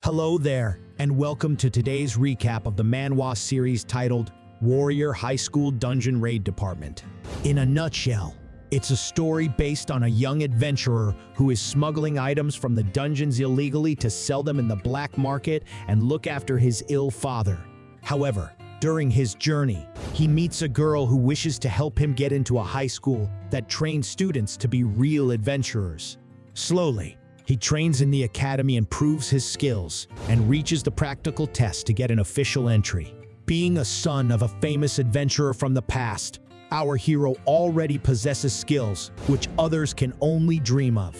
Hello there, and welcome to today's recap of the Manhwa series titled Warrior High School Dungeon Raid Department. In a nutshell, it's a story based on a young adventurer who is smuggling items from the dungeons illegally to sell them in the black market and look after his ill father. However, during his journey, he meets a girl who wishes to help him get into a high school that trains students to be real adventurers. Slowly, he trains in the academy and proves his skills, and reaches the practical test to get an official entry. Being a son of a famous adventurer from the past, our hero already possesses skills which others can only dream of.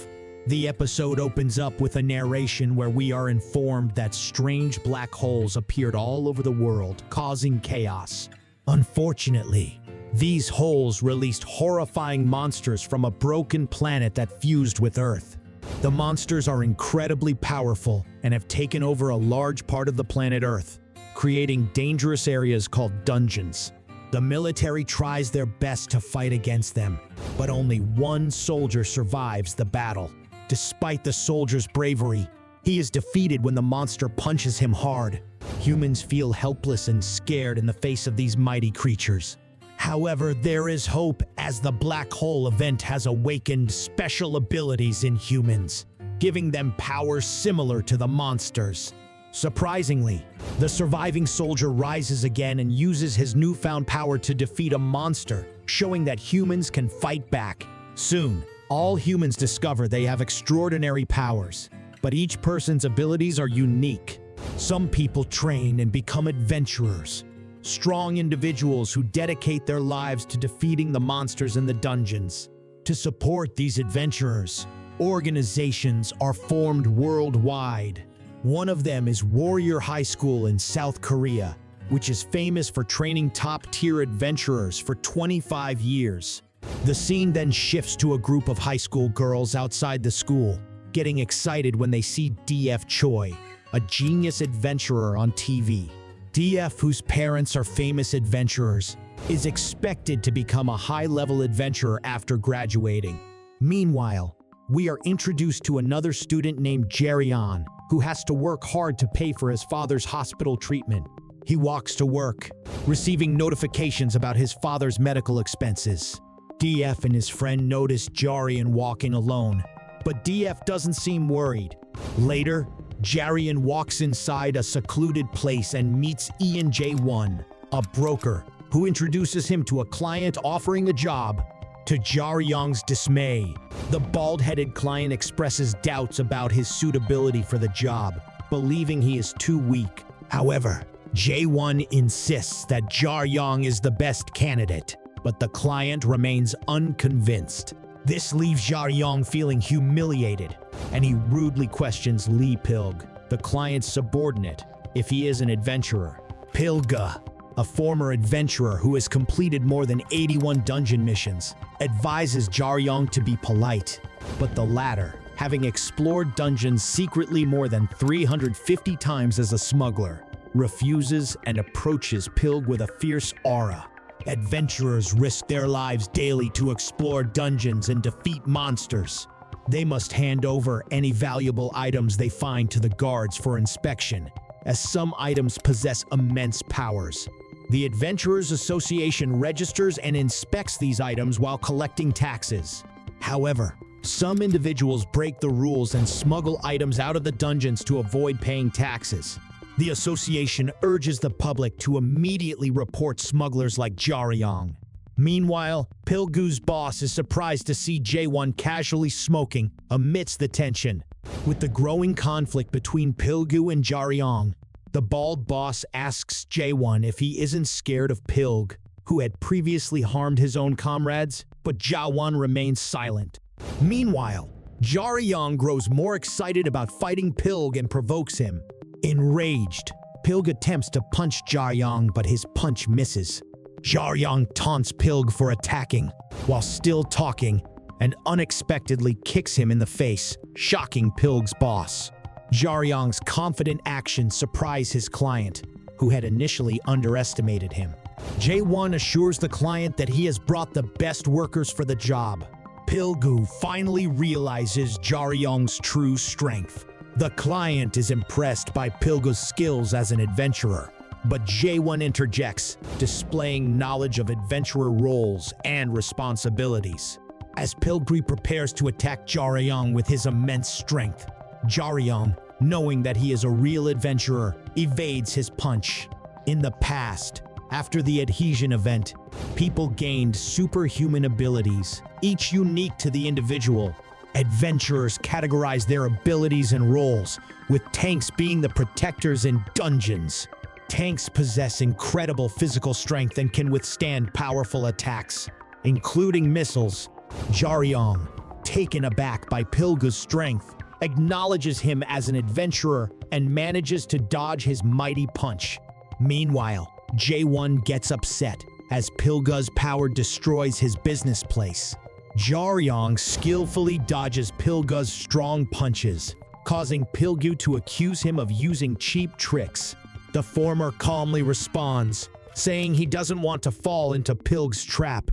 The episode opens up with a narration where we are informed that strange black holes appeared all over the world, causing chaos. Unfortunately, these holes released horrifying monsters from a broken planet that fused with Earth. The monsters are incredibly powerful and have taken over a large part of the planet Earth, creating dangerous areas called dungeons. The military tries their best to fight against them, but only one soldier survives the battle. Despite the soldier's bravery, he is defeated when the monster punches him hard. Humans feel helpless and scared in the face of these mighty creatures. However, there is hope as the black hole event has awakened special abilities in humans, giving them powers similar to the monsters. Surprisingly, the surviving soldier rises again and uses his newfound power to defeat a monster, showing that humans can fight back. Soon, all humans discover they have extraordinary powers, but each person's abilities are unique. Some people train and become adventurers, strong individuals who dedicate their lives to defeating the monsters in the dungeons. To support these adventurers, organizations are formed worldwide. One of them is Warrior High School in South Korea, which is famous for training top-tier adventurers for 25 years. The scene then shifts to a group of high school girls outside the school, getting excited when they see DF Choi, a genius adventurer on TV. DF, whose parents are famous adventurers, is expected to become a high-level adventurer after graduating. Meanwhile, we are introduced to another student named Jerion, who has to work hard to pay for his father's hospital treatment. He walks to work, receiving notifications about his father's medical expenses. DF and his friend notice Jarian walking alone, but DF doesn't seem worried. Later, Jarian walks inside a secluded place and meets Ian J1, a broker, who introduces him to a client offering a job. To Jarian's dismay, the bald-headed client expresses doubts about his suitability for the job, believing he is too weak. However, J1 insists that Jarian is the best candidate, but the client remains unconvinced. This leaves Jarian feeling humiliated, and he rudely questions Lee Pilg, the client's subordinate, if he is an adventurer. Pilga, a former adventurer who has completed more than 81 dungeon missions, advises Jarian to be polite, but the latter, having explored dungeons secretly more than 350 times as a smuggler, refuses and approaches Pilg with a fierce aura. Adventurers risk their lives daily to explore dungeons and defeat monsters. They must hand over any valuable items they find to the guards for inspection, as some items possess immense powers. The Adventurers Association registers and inspects these items while collecting taxes. However, some individuals break the rules and smuggle items out of the dungeons to avoid paying taxes. The association urges the public to immediately report smugglers like Jarian. Meanwhile, Pilgu's boss is surprised to see J1 casually smoking amidst the tension. With the growing conflict between Pilgu and Jarian, the bald boss asks J1 if he isn't scared of Pilg, who had previously harmed his own comrades, but J1 remains silent. Meanwhile, Jarian grows more excited about fighting Pilg and provokes him. Enraged, Pilg attempts to punch Jarian, but his punch misses. Jarian taunts Pilg for attacking, while still talking, and unexpectedly kicks him in the face, shocking Pilg's boss. Jarian's confident actions surprise his client, who had initially underestimated him. J1 assures the client that he has brought the best workers for the job. Pilgu finally realizes Jarian's true strength. The client is impressed by Pilga's skills as an adventurer, but Jae-won interjects, displaying knowledge of adventurer roles and responsibilities. As Pilgrim prepares to attack Jaryong with his immense strength, Jaryong, knowing that he is a real adventurer, evades his punch. In the past, after the adhesion event, people gained superhuman abilities, each unique to the individual. Adventurers categorize their abilities and roles, with tanks being the protectors in dungeons. Tanks possess incredible physical strength and can withstand powerful attacks, including missiles. Jaryong, taken aback by Pilga's strength, acknowledges him as an adventurer and manages to dodge his mighty punch. Meanwhile, Jae-won gets upset as Pilga's power destroys his business place. Jaryong skillfully dodges Pilga's strong punches, causing Pilgu to accuse him of using cheap tricks. The former calmly responds, saying he doesn't want to fall into Pilg's trap.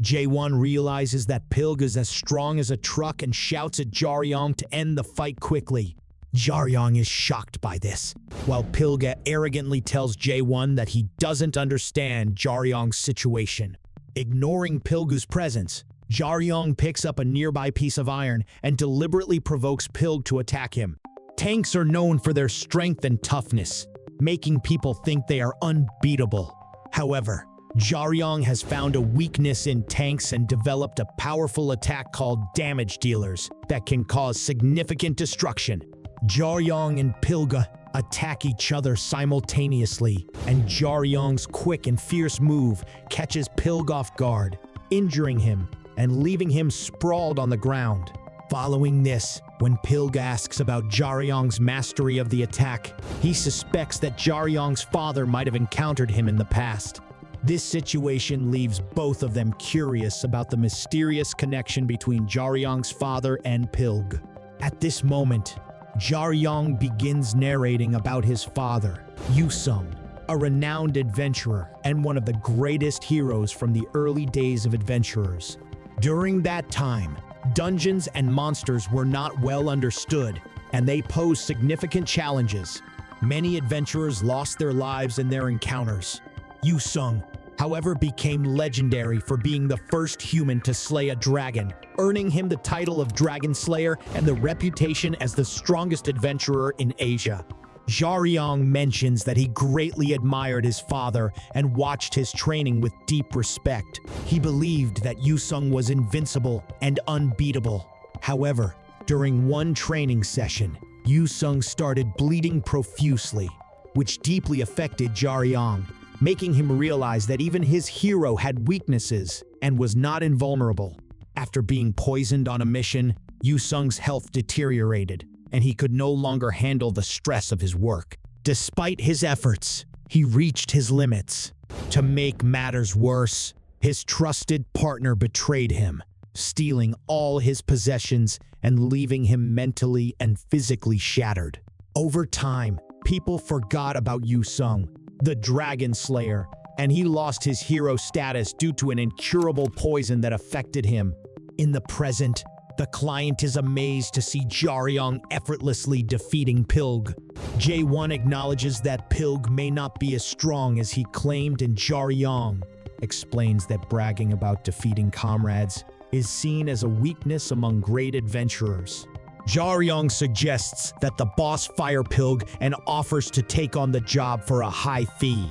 Jae-won realizes that Pilg is as strong as a truck and shouts at Jaryong to end the fight quickly. Jaryong is shocked by this, while Pilga arrogantly tells Jae-won that he doesn't understand Jaryong's situation. Ignoring Pilgu's presence, Jaryong picks up a nearby piece of iron and deliberately provokes Pilg to attack him. Tanks are known for their strength and toughness, making people think they are unbeatable. However, Jaryong has found a weakness in tanks and developed a powerful attack called damage dealers that can cause significant destruction. Jaryong and Pilga attack each other simultaneously, and Jaryong's quick and fierce move catches Pilg off guard, injuring him and leaving him sprawled on the ground. Following this, when Pilg asks about Jaryong's mastery of the attack, he suspects that Jaryong's father might have encountered him in the past. This situation leaves both of them curious about the mysterious connection between Jaryong's father and Pilg. At this moment, Jaryong begins narrating about his father, Yusung, a renowned adventurer and one of the greatest heroes from the early days of adventurers. During that time, dungeons and monsters were not well understood, and they posed significant challenges. Many adventurers lost their lives in their encounters. Yusung, however, became legendary for being the first human to slay a dragon, earning him the title of Dragon Slayer and the reputation as the strongest adventurer in Asia. Jaryong mentions that he greatly admired his father and watched his training with deep respect. He believed that Yusung was invincible and unbeatable. However, during one training session, Yusung started bleeding profusely, which deeply affected Jaryong, making him realize that even his hero had weaknesses and was not invulnerable. After being poisoned on a mission, Yusung's health deteriorated, and he could no longer handle the stress of his work. Despite his efforts, he reached his limits. To make matters worse, his trusted partner betrayed him, stealing all his possessions and leaving him mentally and physically shattered. Over time, people forgot about Yusung, the Dragon Slayer, and he lost his hero status due to an incurable poison that affected him. In the present, the client is amazed to see Jaryong effortlessly defeating Pilg. Jae-won acknowledges that Pilg may not be as strong as he claimed, and Jaryong explains that bragging about defeating comrades is seen as a weakness among great adventurers. Jaryong suggests that the boss fire Pilg and offers to take on the job for a high fee.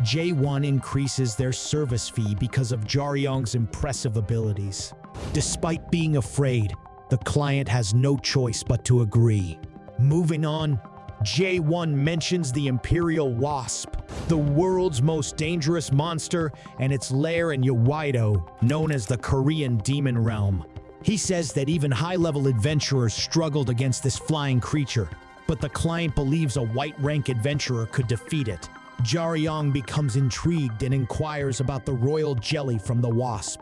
Jae-won increases their service fee because of Jaryong's impressive abilities. Despite being afraid, the client has no choice but to agree. Moving on, Jae-won mentions the Imperial Wasp, the world's most dangerous monster, and its lair in Yeouido, known as the Korean Demon Realm. He says that even high-level adventurers struggled against this flying creature, but the client believes a white-rank adventurer could defeat it. Jaryong becomes intrigued and inquires about the royal jelly from the wasp.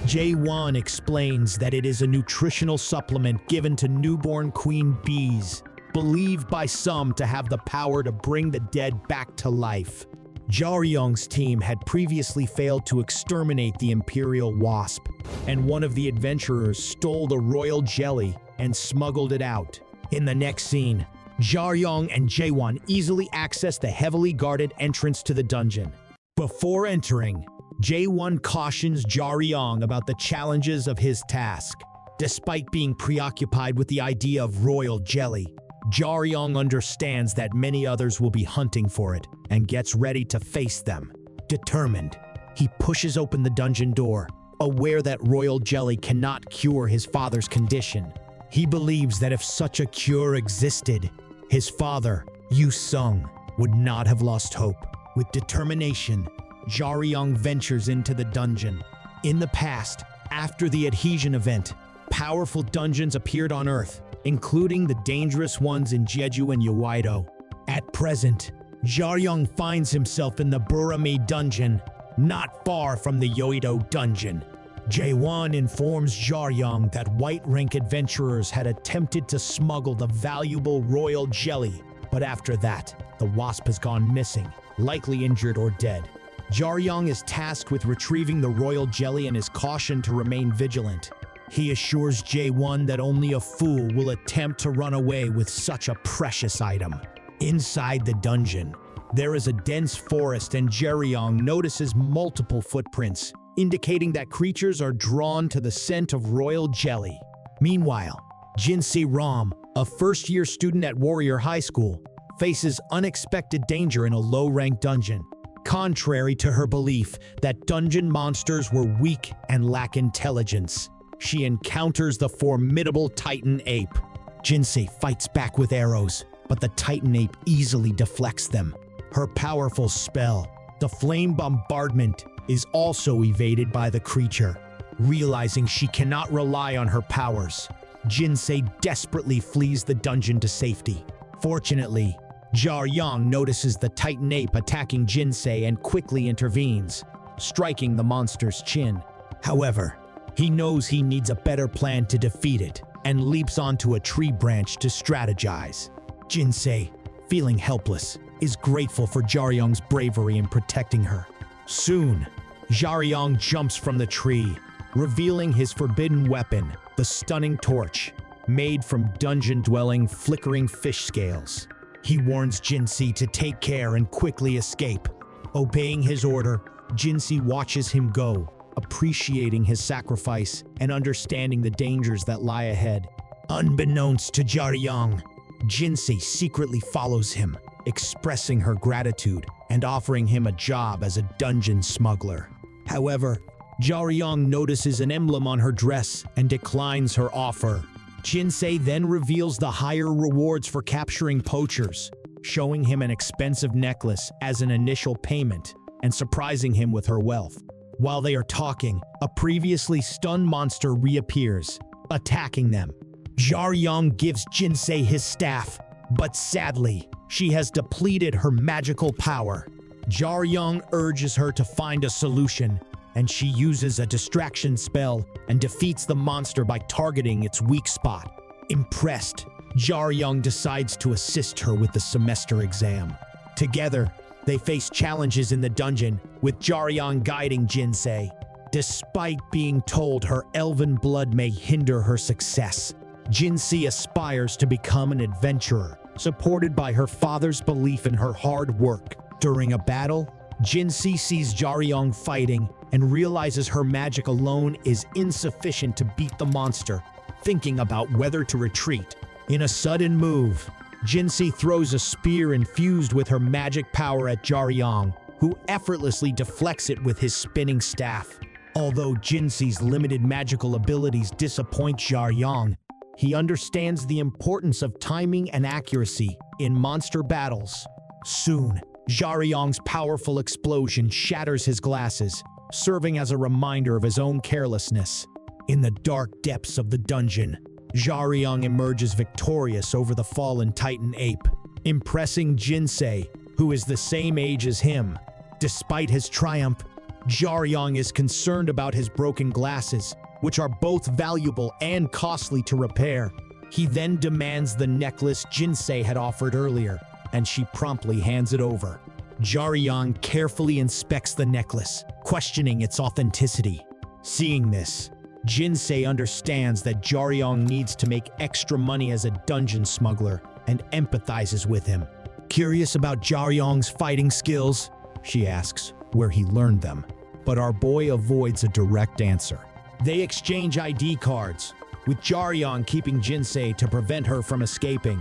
Jae-won explains that it is a nutritional supplement given to newborn queen bees, believed by some to have the power to bring the dead back to life. Jaryong's team had previously failed to exterminate the Imperial Wasp, and one of the adventurers stole the royal jelly and smuggled it out. In the next scene, Jaryong and Jaewon easily access the heavily guarded entrance to the dungeon. Before entering, Jaewon cautions Jaryong about the challenges of his task. Despite being preoccupied with the idea of royal jelly, Jaryong understands that many others will be hunting for it and gets ready to face them. Determined, he pushes open the dungeon door, aware that royal jelly cannot cure his father's condition. He believes that if such a cure existed, his father, Yu Sung, would not have lost hope. With determination, Jaryong ventures into the dungeon. In the past, after the adhesion event, powerful dungeons appeared on Earth, including the dangerous ones in Jeju and Yeouido. At present, Jaryong finds himself in the Burame dungeon, not far from the Yeouido dungeon. Jaewon informs Jaryong that white rank adventurers had attempted to smuggle the valuable royal jelly, but after that, the wasp has gone missing, likely injured or dead. Jaryong is tasked with retrieving the royal jelly and is cautioned to remain vigilant. He assures Jaewon that only a fool will attempt to run away with such a precious item. Inside the dungeon, there is a dense forest and Jaryong notices multiple footprints, indicating that creatures are drawn to the scent of royal jelly. Meanwhile, Jinsei Ram, a first-year student at Warrior High School, faces unexpected danger in a low-ranked dungeon. Contrary to her belief that dungeon monsters were weak and lack intelligence, she encounters the formidable Titan Ape. Jinsei fights back with arrows, but the Titan Ape easily deflects them. Her powerful spell, the Flame Bombardment, is also evaded by the creature. Realizing she cannot rely on her powers, Jinsei desperately flees the dungeon to safety. Fortunately, Jaryong notices the Titan Ape attacking Jinsei and quickly intervenes, striking the monster's chin. However, he knows he needs a better plan to defeat it and leaps onto a tree branch to strategize. Jinsei, feeling helpless, is grateful for Jaryong's bravery in protecting her. Soon, Jaryong jumps from the tree, revealing his forbidden weapon, the stunning torch, made from dungeon-dwelling flickering fish scales. He warns Jinsei to take care and quickly escape. Obeying his order, Jinsei watches him go, appreciating his sacrifice and understanding the dangers that lie ahead. Unbeknownst to Jaryong, Jinsei secretly follows him, expressing her gratitude and offering him a job as a dungeon smuggler. However, Jaryong notices an emblem on her dress and declines her offer. Jinsei then reveals the higher rewards for capturing poachers, showing him an expensive necklace as an initial payment and surprising him with her wealth. While they are talking, a previously stunned monster reappears, attacking them. Jaryong gives Jinsei his staff, but sadly, she has depleted her magical power. Jaryong urges her to find a solution, and she uses a distraction spell and defeats the monster by targeting its weak spot. Impressed, Jaryong decides to assist her with the semester exam. Together, they face challenges in the dungeon, with Jaryong guiding Jinsei. Despite being told her elven blood may hinder her success, Jinsei aspires to become an adventurer, supported by her father's belief in her hard work. During a battle, Jinsei sees Jaryong fighting and realizes her magic alone is insufficient to beat the monster, thinking about whether to retreat. In a sudden move, Jinsei throws a spear infused with her magic power at Jaryong, who effortlessly deflects it with his spinning staff. Although Jinsei's limited magical abilities disappoint Jaryong, he understands the importance of timing and accuracy in monster battles. Soon, Jaryong's powerful explosion shatters his glasses, serving as a reminder of his own carelessness. In the dark depths of the dungeon, Jaryong emerges victorious over the fallen Titan Ape, impressing Jinsei, who is the same age as him. Despite his triumph, Jaryong is concerned about his broken glasses, which are both valuable and costly to repair. He then demands the necklace Jinsei had offered earlier, and she promptly hands it over. Jaryong carefully inspects the necklace, questioning its authenticity. Seeing this, Jinsei understands that Jaryong needs to make extra money as a dungeon smuggler and empathizes with him. Curious about Jaryong's fighting skills, she asks where he learned them. But our boy avoids a direct answer. They exchange ID cards, with Jaryong keeping Jinsei to prevent her from escaping.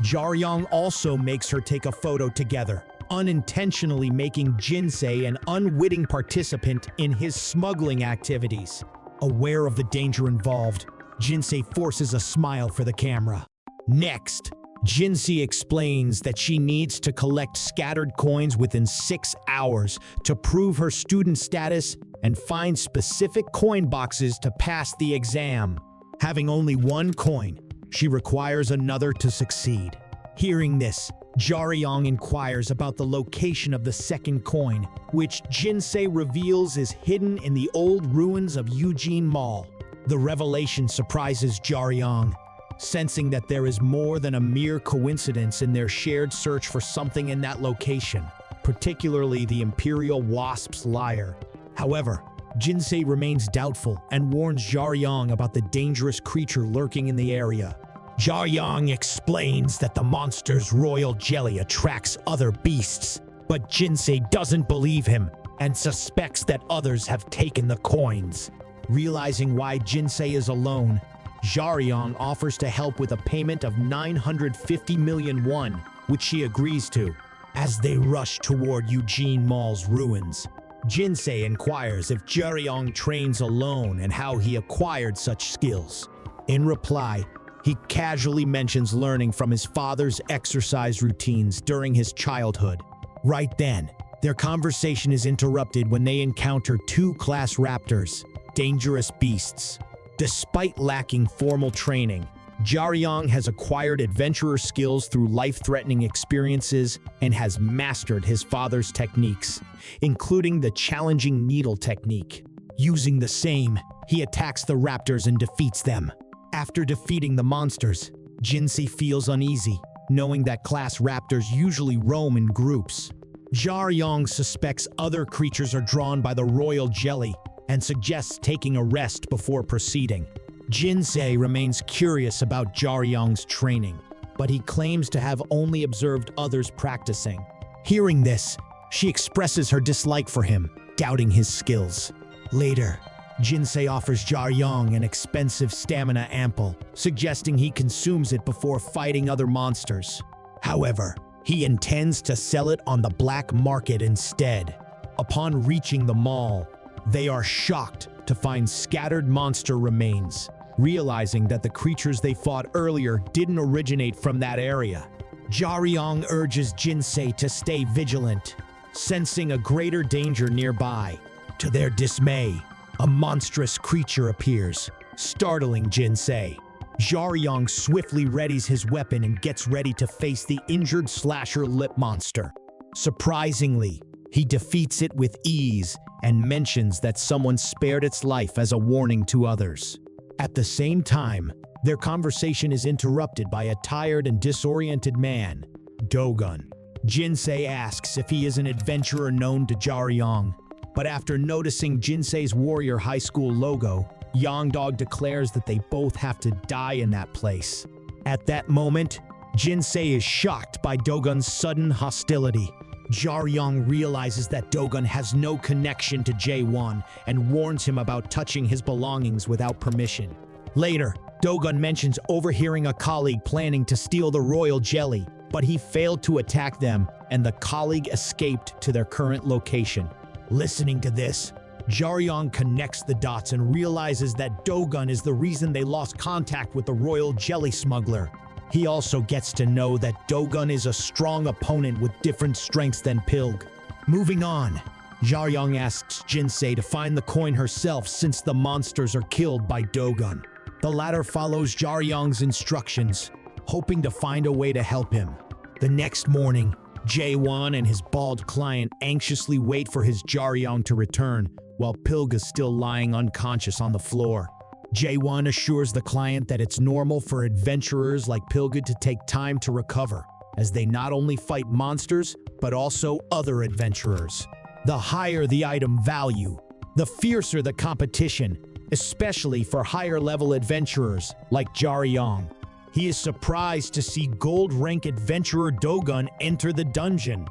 Jaryong also makes her take a photo together, unintentionally making Jinsei an unwitting participant in his smuggling activities. Aware of the danger involved, Jinsei forces a smile for the camera. Next, Jinsei explains that she needs to collect scattered coins within 6 hours to prove her student status and find specific coin boxes to pass the exam. Having only one coin, she requires another to succeed. Hearing this, Jaryong inquires about the location of the second coin, which Jinsei reveals is hidden in the old ruins of Eugene Mall. The revelation surprises Jaryong, sensing that there is more than a mere coincidence in their shared search for something in that location, particularly the Imperial Wasp's lair. However, Jinsei remains doubtful and warns Jaryong about the dangerous creature lurking in the area. Jaryong explains that the monster's royal jelly attracts other beasts, but Jinsei doesn't believe him and suspects that others have taken the coins. Realizing why Jinsei is alone, Jaryong offers to help with a payment of 950 million won, which she agrees to. As they rush toward Eugene Mall's ruins, Jinsei inquires if Jaryong trains alone and how he acquired such skills. In reply, he casually mentions learning from his father's exercise routines during his childhood. Right then, their conversation is interrupted when they encounter two class raptors, dangerous beasts. Despite lacking formal training, Jaryong has acquired adventurer skills through life-threatening experiences and has mastered his father's techniques, including the challenging needle technique. Using the same, he attacks the raptors and defeats them. After defeating the monsters, Jinsei feels uneasy, knowing that class raptors usually roam in groups. Jaryong suspects other creatures are drawn by the royal jelly and suggests taking a rest before proceeding. Jinsei remains curious about Jaryong's training, but he claims to have only observed others practicing. Hearing this, she expresses her dislike for him, doubting his skills. Later, Jinsei offers Jaryong an expensive stamina ample, suggesting he consumes it before fighting other monsters. However, he intends to sell it on the black market instead. Upon reaching the mall, they are shocked to find scattered monster remains, realizing that the creatures they fought earlier didn't originate from that area. Jaryong urges Jinsei to stay vigilant, sensing a greater danger nearby. To their dismay, a monstrous creature appears, startling Jinsei. Jaryong swiftly readies his weapon and gets ready to face the injured slasher lip monster. Surprisingly, he defeats it with ease and mentions that someone spared its life as a warning to others. At the same time, their conversation is interrupted by a tired and disoriented man, Dogun. Jinsei asks if he is an adventurer known to Jaryong, but after noticing Jinsei's Warrior High School logo, Yongdog declares that they both have to die in that place. At that moment, Jinsei is shocked by Dogun's sudden hostility. Jaryong realizes that Dogun has no connection to J1 and warns him about touching his belongings without permission. Later, Dogun mentions overhearing a colleague planning to steal the royal jelly, but he failed to attack them and the colleague escaped to their current location. Listening to this, Jaryong connects the dots and realizes that Dogun is the reason they lost contact with the royal jelly smuggler. He also gets to know that Dogun is a strong opponent with different strengths than Pilg. Moving on, Jaryong asks Jinsei to find the coin herself since the monsters are killed by Dogun. The latter follows Jaryong's instructions, hoping to find a way to help him. The next morning, Jae-won and his bald client anxiously wait for his Jaryong to return, while Pilg is still lying unconscious on the floor. Jae-won assures the client that it's normal for adventurers like Pilgud to take time to recover, as they not only fight monsters, but also other adventurers. The higher the item value, the fiercer the competition, especially for higher-level adventurers like Jaryong. He is surprised to see gold-rank adventurer Dogun enter the dungeon.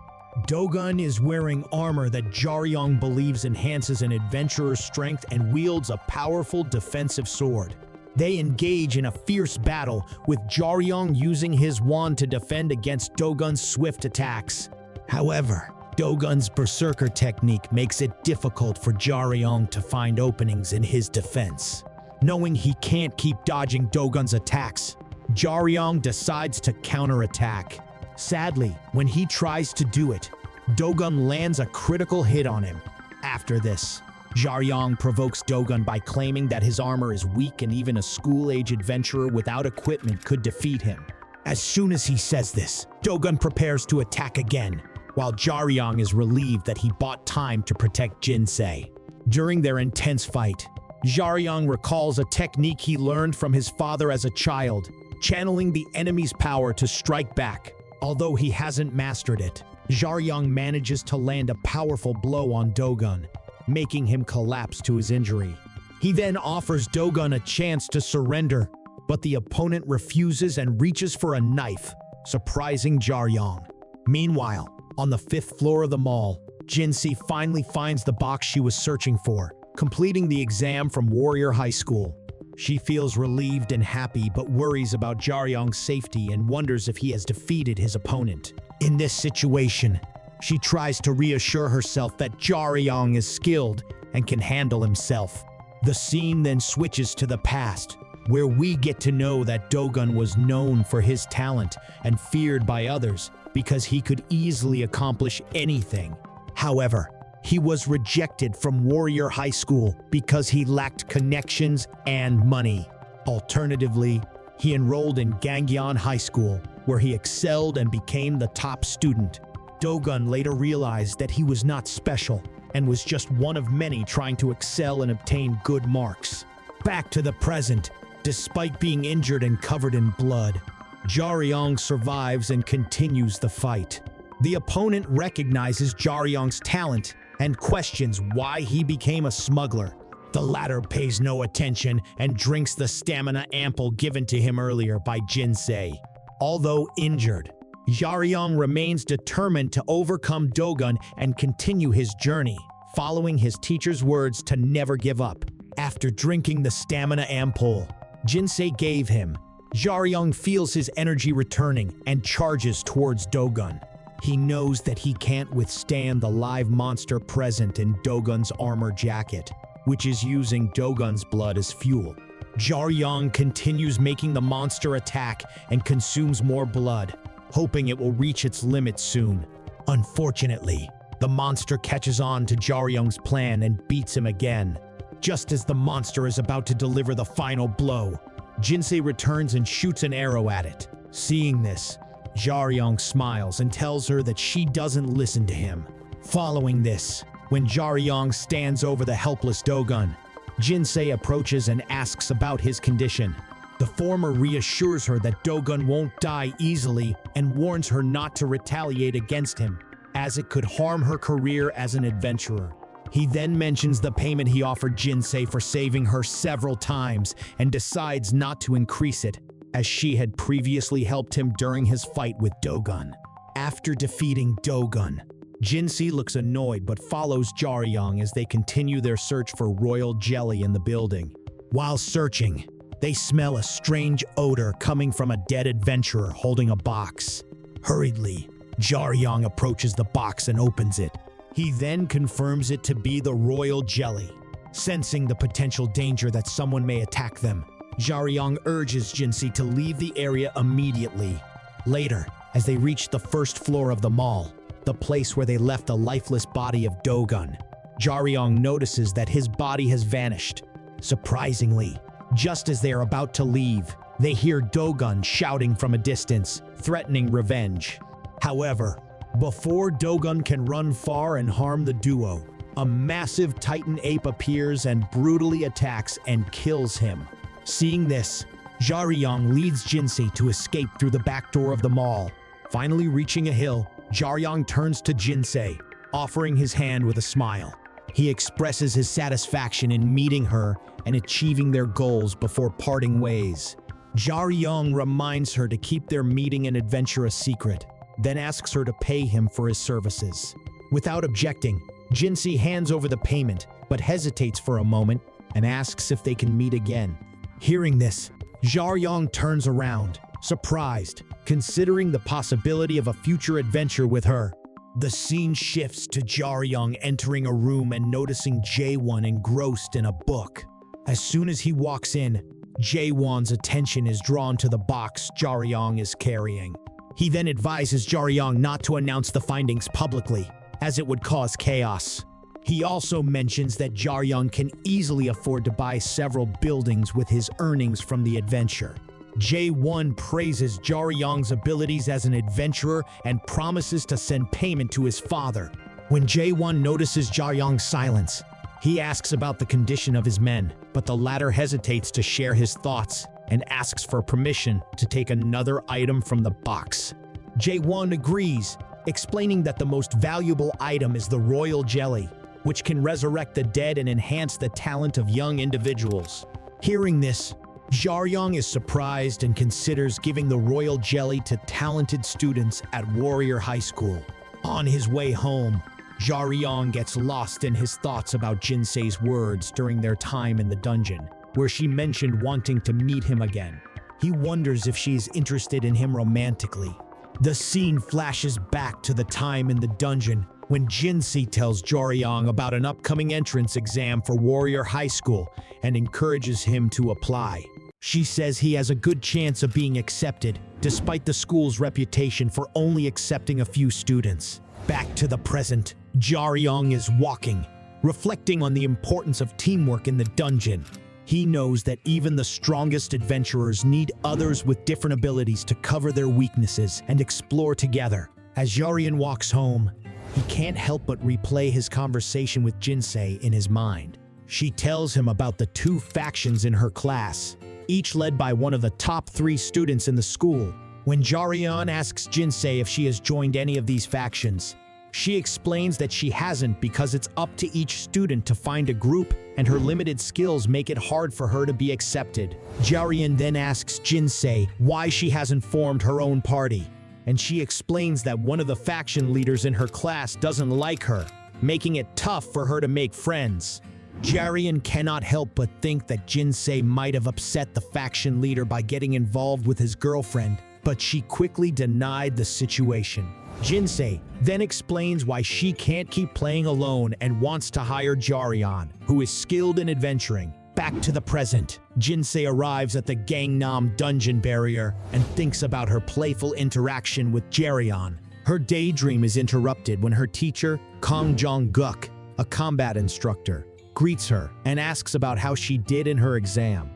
Dogun is wearing armor that Jaryong believes enhances an adventurer's strength and wields a powerful defensive sword. They engage in a fierce battle, with Jaryong using his wand to defend against Dogun's swift attacks. However, Dogun's berserker technique makes it difficult for Jaryong to find openings in his defense. Knowing he can't keep dodging Dogun's attacks, Jaryong decides to counterattack. Sadly, when he tries to do it, Dogun lands a critical hit on him. After this, Jaryong provokes Dogun by claiming that his armor is weak and even a school-age adventurer without equipment could defeat him. As soon as he says this, Dogun prepares to attack again, while Jaryong is relieved that he bought time to protect Jinsei. During their intense fight, Jaryong recalls a technique he learned from his father as a child, channeling the enemy's power to strike back. Although he hasn't mastered it, Jaryong manages to land a powerful blow on Dogun, making him collapse to his injury. He then offers Dogun a chance to surrender, but the opponent refuses and reaches for a knife, surprising Jaryong. Meanwhile, on the 5th floor of the mall, Jinsei finally finds the box she was searching for, completing the exam from Warrior High School. She feels relieved and happy but worries about Jaryong's safety and wonders if he has defeated his opponent. In this situation, she tries to reassure herself that Jaryong is skilled and can handle himself. The scene then switches to the past, where we get to know that Dogun was known for his talent and feared by others because he could easily accomplish anything. However, he was rejected from Warrior High School because he lacked connections and money. Alternatively, he enrolled in Gangyeon High School, where he excelled and became the top student. Dogun later realized that he was not special and was just one of many trying to excel and obtain good marks. Back to the present, despite being injured and covered in blood, Jaryong survives and continues the fight. The opponent recognizes Jaryong's talent and questions why he became a smuggler. The latter pays no attention and drinks the stamina ample given to him earlier by Jinsei. Although injured, Jaryong remains determined to overcome Dogun and continue his journey, following his teacher's words to never give up. After drinking the stamina ampoule Jinsei gave him, Jaryong feels his energy returning and charges towards Dogun. He knows that he can't withstand the live monster present in Dogun's armor jacket, which is using Dogun's blood as fuel. Jaryong continues making the monster attack and consumes more blood, hoping it will reach its limit soon. Unfortunately, the monster catches on to Jaryong's plan and beats him again. Just as the monster is about to deliver the final blow, Jinsei returns and shoots an arrow at it. Seeing this, Jaryong smiles and tells her that she doesn't listen to him. Following this, when Jaryong stands over the helpless Dogun, Jinsei approaches and asks about his condition. The former reassures her that Dogun won't die easily and warns her not to retaliate against him, as it could harm her career as an adventurer. He then mentions the payment he offered Jinsei for saving her several times and decides not to increase it, as she had previously helped him during his fight with Dogun. After defeating Dogun, Jinsei looks annoyed but follows Jaryong as they continue their search for royal jelly in the building. While searching, they smell a strange odor coming from a dead adventurer holding a box. Hurriedly, Jaryong approaches the box and opens it. He then confirms it to be the royal jelly. Sensing the potential danger that someone may attack them, Jaryong urges Jinsei to leave the area immediately. Later, as they reach the 1st floor of the mall, the place where they left the lifeless body of Dogun, Jaryong notices that his body has vanished. Surprisingly, just as they are about to leave, they hear Dogun shouting from a distance, threatening revenge. However, before Dogun can run far and harm the duo, a massive Titan ape appears and brutally attacks and kills him. Seeing this, Jaryong leads Jinsei to escape through the back door of the mall. Finally reaching a hill, Jaryong turns to Jinsei, offering his hand with a smile. He expresses his satisfaction in meeting her and achieving their goals before parting ways. Jaryong reminds her to keep their meeting and adventure a secret, then asks her to pay him for his services. Without objecting, Jinsei hands over the payment, but hesitates for a moment and asks if they can meet again. Hearing this, Jaryong turns around, surprised, considering the possibility of a future adventure with her. The scene shifts to Jaryong entering a room and noticing Jaewon engrossed in a book. As soon as he walks in, Jaewon's attention is drawn to the box Jaryong is carrying. He then advises Jaryong not to announce the findings publicly, as it would cause chaos. He also mentions that Jaryong can easily afford to buy several buildings with his earnings from the adventure. Jaewon praises Jaryong's abilities as an adventurer and promises to send payment to his father. When Jaewon notices Jaryong's silence, he asks about the condition of his men, but the latter hesitates to share his thoughts and asks for permission to take another item from the box. Jaewon agrees, explaining that the most valuable item is the royal jelly, which can resurrect the dead and enhance the talent of young individuals. Hearing this, Jaryong is surprised and considers giving the royal jelly to talented students at Warrior High School. On his way home, Jaryong gets lost in his thoughts about Jinsei's words during their time in the dungeon, where she mentioned wanting to meet him again. He wonders if she is interested in him romantically. The scene flashes back to the time in the dungeon when Jinsei tells Jaryong about an upcoming entrance exam for Warrior High School and encourages him to apply. She says he has a good chance of being accepted, despite the school's reputation for only accepting a few students. Back to the present, Jaryong is walking, reflecting on the importance of teamwork in the dungeon. He knows that even the strongest adventurers need others with different abilities to cover their weaknesses and explore together. As Jaryong walks home, he can't help but replay his conversation with Jinsei in his mind. She tells him about the two factions in her class, each led by one of the top 3 students in the school. When Jaryong asks Jinsei if she has joined any of these factions, she explains that she hasn't because it's up to each student to find a group and her limited skills make it hard for her to be accepted. Jaryong then asks Jinsei why she hasn't formed her own party, and she explains that one of the faction leaders in her class doesn't like her, making it tough for her to make friends. Jaryong cannot help but think that Jinsei might have upset the faction leader by getting involved with his girlfriend, but she quickly denied the situation. Jinsei then explains why she can't keep playing alone and wants to hire Jaryong, who is skilled in adventuring. Back to the present, Jinsei arrives at the Gangnam dungeon barrier and thinks about her playful interaction with Jaryong. Her daydream is interrupted when her teacher, Kang Jong-guk, a combat instructor, greets her and asks about how she did in her exam.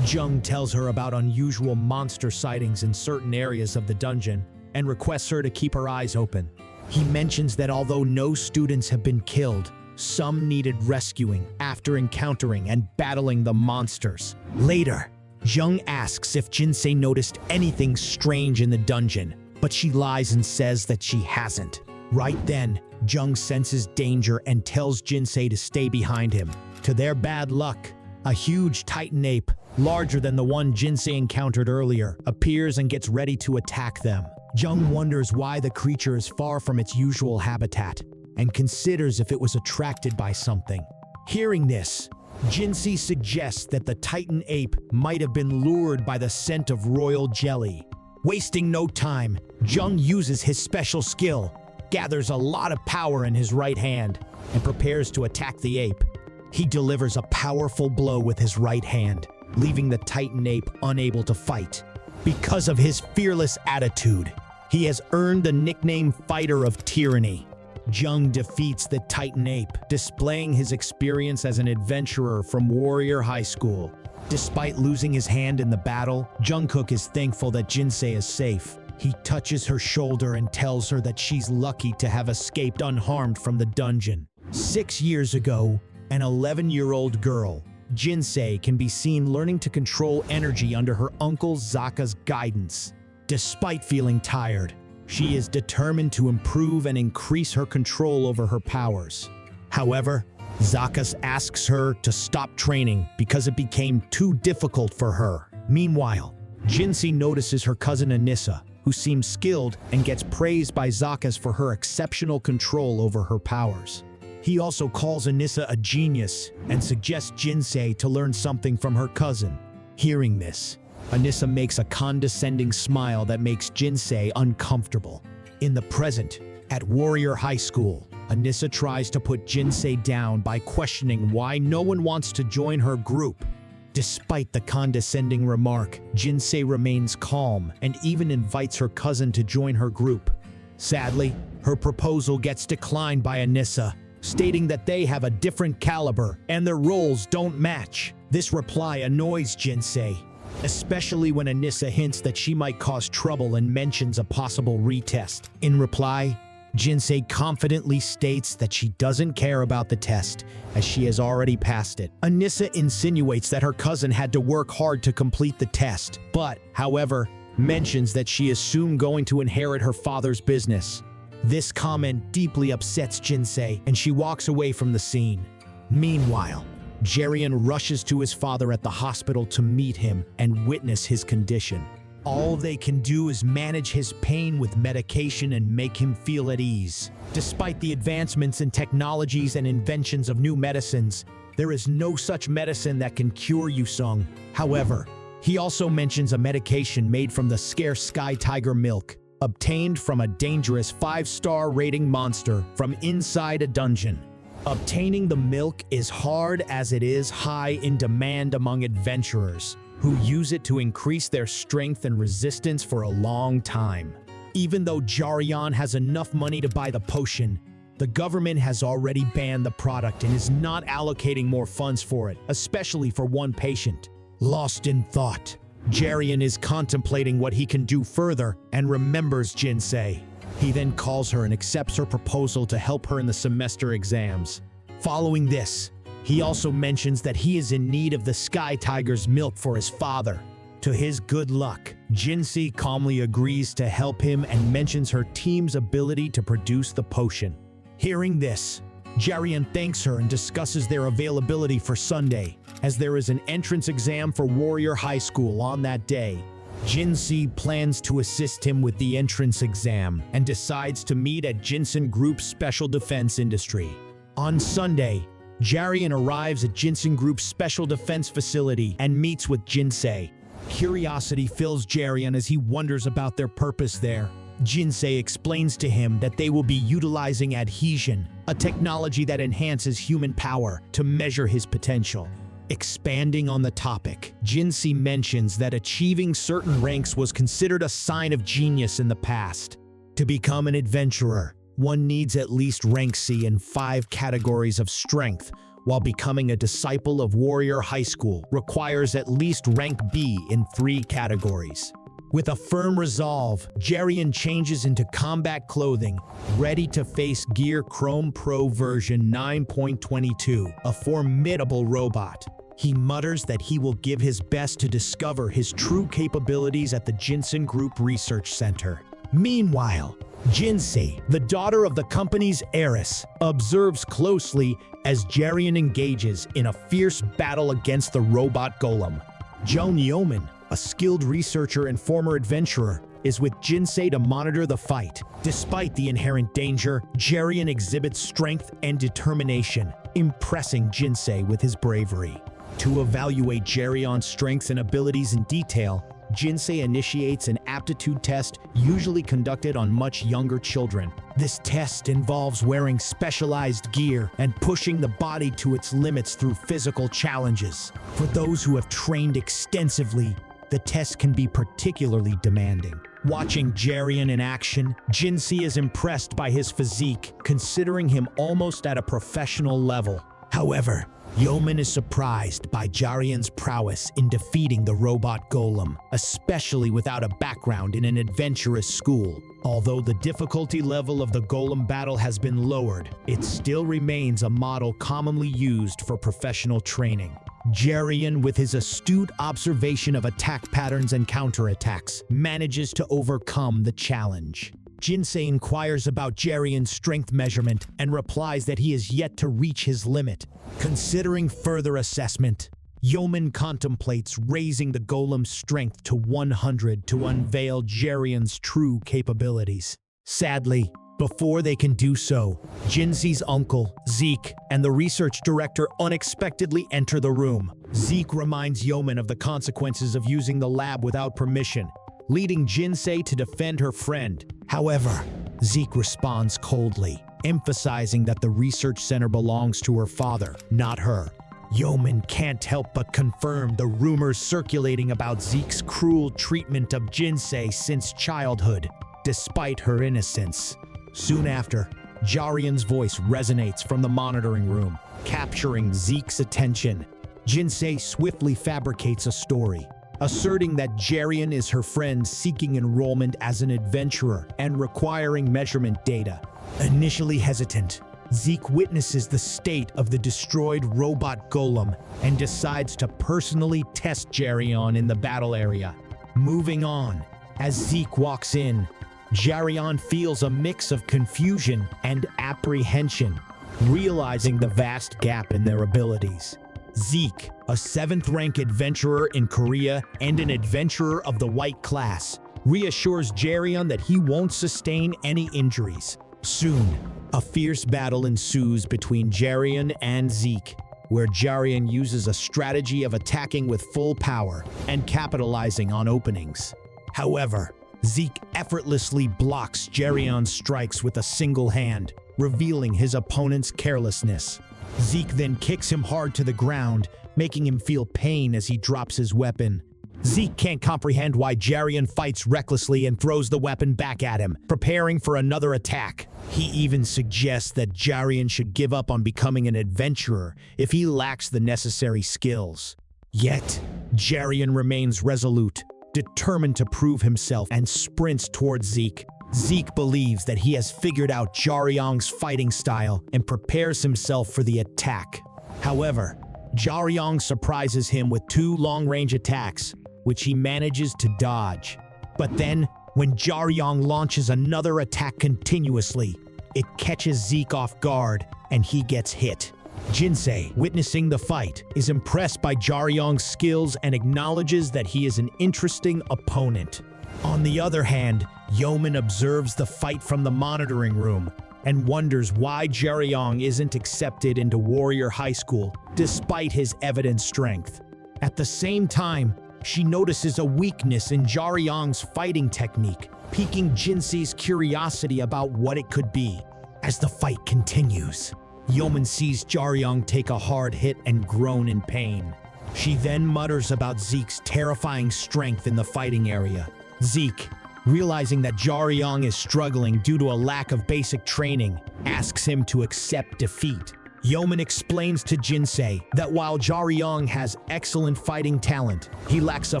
Jung tells her about unusual monster sightings in certain areas of the dungeon and requests her to keep her eyes open. He mentions that although no students have been killed, some needed rescuing after encountering and battling the monsters. Later, Jung asks if Jinsei noticed anything strange in the dungeon, but she lies and says that she hasn't. Right then, Jung senses danger and tells Jinsei to stay behind him. To their bad luck, a huge Titan ape, larger than the one Jinsei encountered earlier, appears and gets ready to attack them. Jung wonders why the creature is far from its usual habitat and considers if it was attracted by something. Hearing this, Jinsei suggests that the Titan ape might have been lured by the scent of royal jelly. Wasting no time, Jung uses his special skill, gathers a lot of power in his right hand, and prepares to attack the ape. He delivers a powerful blow with his right hand, leaving the Titan ape unable to fight. Because of his fearless attitude, he has earned the nickname Fighter of Tyranny. Jung defeats the Titan ape, displaying his experience as an adventurer from Warrior High School. Despite losing his hand in the battle, Jungkook is thankful that Jinsei is safe. He touches her shoulder and tells her that she's lucky to have escaped unharmed from the dungeon. 6 years ago, an 11-year-old girl, Jinsei, can be seen learning to control energy under her uncle Zaka's guidance. Despite feeling tired, she is determined to improve and increase her control over her powers. However, Zaka asks her to stop training because it became too difficult for her. Meanwhile, Jinsei notices her cousin Anissa, who seems skilled and gets praised by Zakas for her exceptional control over her powers. He also calls Anissa a genius and suggests Jinsei to learn something from her cousin. Hearing this, Anissa makes a condescending smile that makes Jinsei uncomfortable. In the present, at Warrior High School, Anissa tries to put Jinsei down by questioning why no one wants to join her group. Despite the condescending remark, Jinsei remains calm and even invites her cousin to join her group. Sadly, her proposal gets declined by Anissa, stating that they have a different caliber and their roles don't match. This reply annoys Jinsei, especially when Anissa hints that she might cause trouble and mentions a possible retest. In reply, Jinsei confidently states that she doesn't care about the test, as she has already passed it. Anissa insinuates that her cousin had to work hard to complete the test, but, however, mentions that she is soon going to inherit her father's business. This comment deeply upsets Jinsei, and she walks away from the scene. Meanwhile, Jerian rushes to his father at the hospital to meet him and witness his condition. All they can do is manage his pain with medication and make him feel at ease. Despite the advancements in technologies and inventions of new medicines, there is no such medicine that can cure Yusung. However, he also mentions a medication made from the scarce sky tiger milk, obtained from a dangerous 5-star rating monster from inside a dungeon. Obtaining the milk is hard as it is high in demand among adventurers, who use it to increase their strength and resistance for a long time. Even though Jarian has enough money to buy the potion, the government has already banned the product and is not allocating more funds for it, especially for one patient. Lost in thought, Jarian is contemplating what he can do further and remembers Jinsei. He then calls her and accepts her proposal to help her in the semester exams. Following this, he also mentions that he is in need of the Sky Tiger's milk for his father. To his good luck, Jinsei calmly agrees to help him and mentions her team's ability to produce the potion. Hearing this, Jarian thanks her and discusses their availability for Sunday, as there is an entrance exam for Warrior High School on that day. Jinsei plans to assist him with the entrance exam and decides to meet at Jinsen Group's Special Defense Industry. On Sunday, Jarian arrives at Jinsen Group's Special Defense Facility and meets with Jinsei. Curiosity fills Jarian as he wonders about their purpose there. Jinsei explains to him that they will be utilizing adhesion, a technology that enhances human power to measure his potential. Expanding on the topic, Jinsei mentions that achieving certain ranks was considered a sign of genius in the past. To become an adventurer, one needs at least rank C in 5 categories of strength, while becoming a disciple of Warrior High School requires at least rank B in 3 categories. With a firm resolve, Jarian changes into combat clothing, ready to face Gear Chrome Pro version 9.22, a formidable robot. He mutters that he will give his best to discover his true capabilities at the Jinsen Group Research Center. Meanwhile, Jinsei, the daughter of the company's heiress, observes closely as Jarian engages in a fierce battle against the robot golem. Joan Yeoman, a skilled researcher and former adventurer, is with Jinsei to monitor the fight. Despite the inherent danger, Jarian exhibits strength and determination, impressing Jinsei with his bravery. To evaluate Jarian's strengths and abilities in detail, Jinsei initiates an aptitude test usually conducted on much younger children. This test involves wearing specialized gear and pushing the body to its limits through physical challenges. For those who have trained extensively, the test can be particularly demanding. Watching Jarian in action, Jinsei is impressed by his physique, considering him almost at a professional level. However, Yeoman is surprised by Jarian's prowess in defeating the robot golem, especially without a background in an adventurous school. Although the difficulty level of the golem battle has been lowered, it still remains a model commonly used for professional training. Jarian, with his astute observation of attack patterns and counterattacks, manages to overcome the challenge. Jinsei inquires about Jarian's strength measurement and replies that he is yet to reach his limit. Considering further assessment, Yeoman contemplates raising the golem's strength to 100 to unveil Jarion's true capabilities. Sadly, before they can do so, Jinse's uncle, Zeke, and the research director unexpectedly enter the room. Zeke reminds Yeoman of the consequences of using the lab without permission, leading Jinsei to defend her friend. However, Zeke responds coldly, emphasizing that the research center belongs to her father, not her. Yeoman can't help but confirm the rumors circulating about Zeke's cruel treatment of Jinsei since childhood, despite her innocence. Soon after, Jarion's voice resonates from the monitoring room, capturing Zeke's attention. Jinsei swiftly fabricates a story, asserting that Jarion is her friend seeking enrollment as an adventurer and requiring measurement data. Initially hesitant, Zeke witnesses the state of the destroyed robot golem and decides to personally test Jarion in the battle area. Moving on, as Zeke walks in, Jarion feels a mix of confusion and apprehension, realizing the vast gap in their abilities. Zeke, a 7th-rank adventurer in Korea and an adventurer of the white class, reassures Jarion that he won't sustain any injuries. Soon, a fierce battle ensues between Jarion and Zeke, where Jarion uses a strategy of attacking with full power and capitalizing on openings. However, Zeke effortlessly blocks Jarion's strikes with a single hand, revealing his opponent's carelessness. Zeke then kicks him hard to the ground, making him feel pain as he drops his weapon. Zeke can't comprehend why Jarion fights recklessly and throws the weapon back at him, preparing for another attack. He even suggests that Jarion should give up on becoming an adventurer if he lacks the necessary skills. Yet, Jarion remains resolute, determined to prove himself, and sprints towards Zeke. Zeke believes that he has figured out Jarion's fighting style and prepares himself for the attack. However, Jarion surprises him with 2 long-range attacks, which he manages to dodge. But then, when Jarion launches another attack continuously, it catches Zeke off guard and he gets hit. Jinsei, witnessing the fight, is impressed by Jarion's skills and acknowledges that he is an interesting opponent. On the other hand, Yeoman observes the fight from the monitoring room and wonders why Jarion isn't accepted into Warrior High School despite his evident strength. At the same time, she notices a weakness in Jarion's fighting technique, piquing Jinsei's curiosity about what it could be. As the fight continues, Yeoman sees Jarion take a hard hit and groan in pain. She then mutters about Zeke's terrifying strength in the fighting area. Zeke, realizing that Jarion is struggling due to a lack of basic training, asks him to accept defeat. Yeoman explains to Jinsei that while Jarion has excellent fighting talent, he lacks a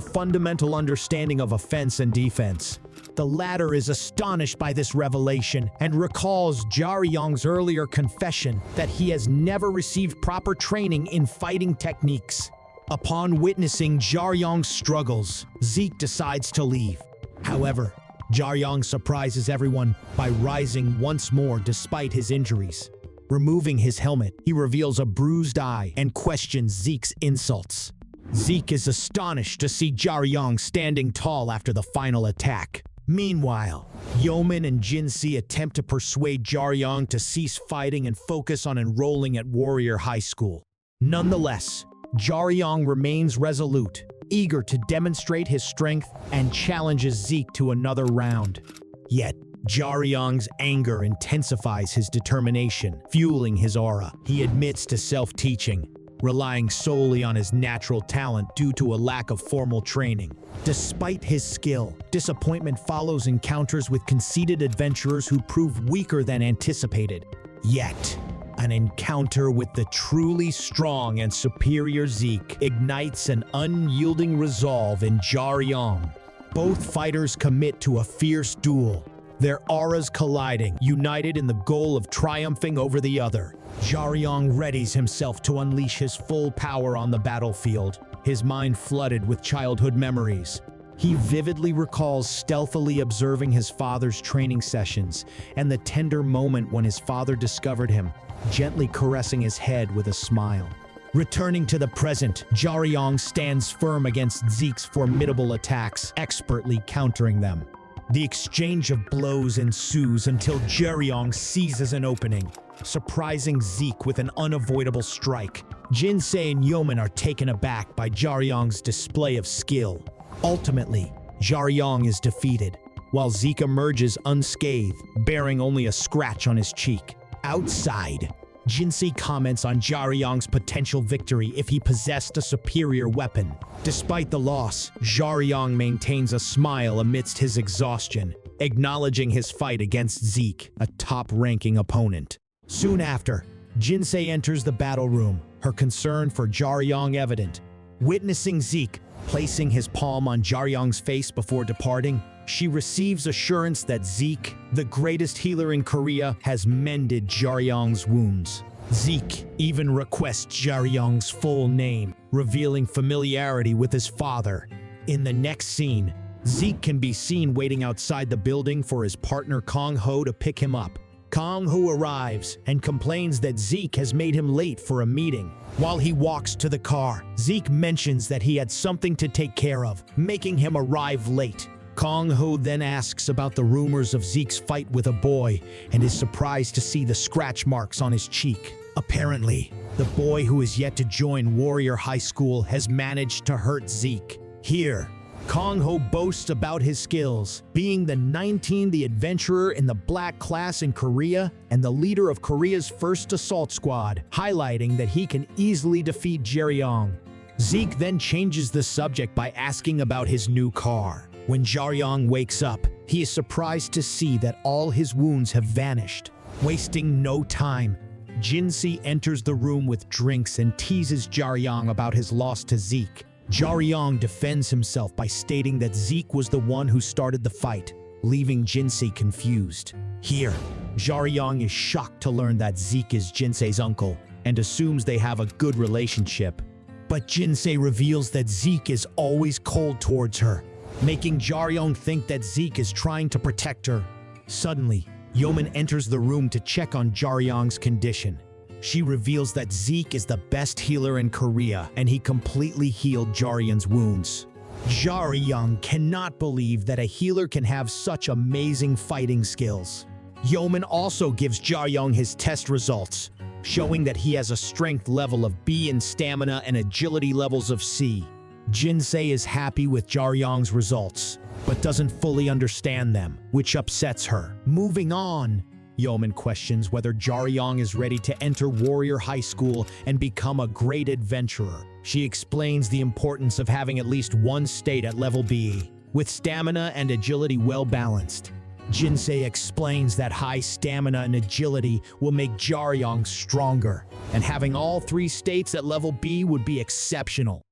fundamental understanding of offense and defense. The latter is astonished by this revelation and recalls Jarion's earlier confession that he has never received proper training in fighting techniques. Upon witnessing Jarion's struggles, Zeke decides to leave. However, Jarion surprises everyone by rising once more despite his injuries. Removing his helmet, he reveals a bruised eye and questions Zeke's insults. Zeke is astonished to see Jarion standing tall after the final attack. Meanwhile, Yeoman and Jinsei attempt to persuade Jarion to cease fighting and focus on enrolling at Warrior High School. Nonetheless, Jarion remains resolute, eager to demonstrate his strength and challenges Zeke to another round. Yet, Jarion's anger intensifies his determination, fueling his aura. He admits to self-teaching, relying solely on his natural talent due to a lack of formal training. Despite his skill, disappointment follows encounters with conceited adventurers who prove weaker than anticipated. Yet, an encounter with the truly strong and superior Zeke ignites an unyielding resolve in Jarion. Both fighters commit to a fierce duel, their auras colliding, united in the goal of triumphing over the other. Jarion readies himself to unleash his full power on the battlefield, his mind flooded with childhood memories. He vividly recalls stealthily observing his father's training sessions and the tender moment when his father discovered him, gently caressing his head with a smile. Returning to the present, Jaryong stands firm against Zeke's formidable attacks, expertly countering them. The exchange of blows ensues until Jaryong seizes an opening, surprising Zeke with an unavoidable strike. Jinsei and Yeoman are taken aback by Jaryong's display of skill. Ultimately, Jaryong is defeated, while Zeke emerges unscathed, bearing only a scratch on his cheek. Outside, Jinsei comments on Jaryong's potential victory if he possessed a superior weapon. Despite the loss, Jaryong maintains a smile amidst his exhaustion, acknowledging his fight against Zeke, a top-ranking opponent. Soon after, Jinsei enters the battle room, her concern for Jaryong evident. Witnessing Zeke placing his palm on Jaryong's face before departing, she receives assurance that Zeke, the greatest healer in Korea, has mended Jaryong's wounds. Zeke even requests Jaryong's full name, revealing familiarity with his father. In the next scene, Zeke can be seen waiting outside the building for his partner Kong Ho to pick him up. Kong Ho arrives and complains that Zeke has made him late for a meeting. While he walks to the car, Zeke mentions that he had something to take care of, making him arrive late. Kong Ho then asks about the rumors of Zeke's fight with a boy and is surprised to see the scratch marks on his cheek. Apparently, the boy who is yet to join Warrior High School has managed to hurt Zeke. Here, Kong Ho boasts about his skills, being the 19th adventurer in the black class in Korea and the leader of Korea's first assault squad, highlighting that he can easily defeat Jaryong. Zeke then changes the subject by asking about his new car. When Jaryong wakes up, he is surprised to see that all his wounds have vanished. Wasting no time, Jinsei enters the room with drinks and teases Jaryong about his loss to Zeke. Jaryong defends himself by stating that Zeke was the one who started the fight, leaving Jinsei confused. Here, Jaryong is shocked to learn that Zeke is Jinsei's uncle and assumes they have a good relationship. But Jinsei reveals that Zeke is always cold towards her, making Jaryong think that Zeke is trying to protect her. Suddenly, Yeoman enters the room to check on Jaryong's condition. She reveals that Zeke is the best healer in Korea and he completely healed Jaryong's wounds. Jaryong cannot believe that a healer can have such amazing fighting skills. Yeoman also gives Jaryong his test results, showing that he has a strength level of B and stamina and agility levels of C. Jinsei is happy with Jaryong's results, but doesn't fully understand them, which upsets her. Moving on, Yeoman questions whether Jaryong is ready to enter Warrior High School and become a great adventurer. She explains the importance of having at least one state at level B, with stamina and agility well balanced. Jinsei explains that high stamina and agility will make Jaryong stronger, and having all three states at level B would be exceptional.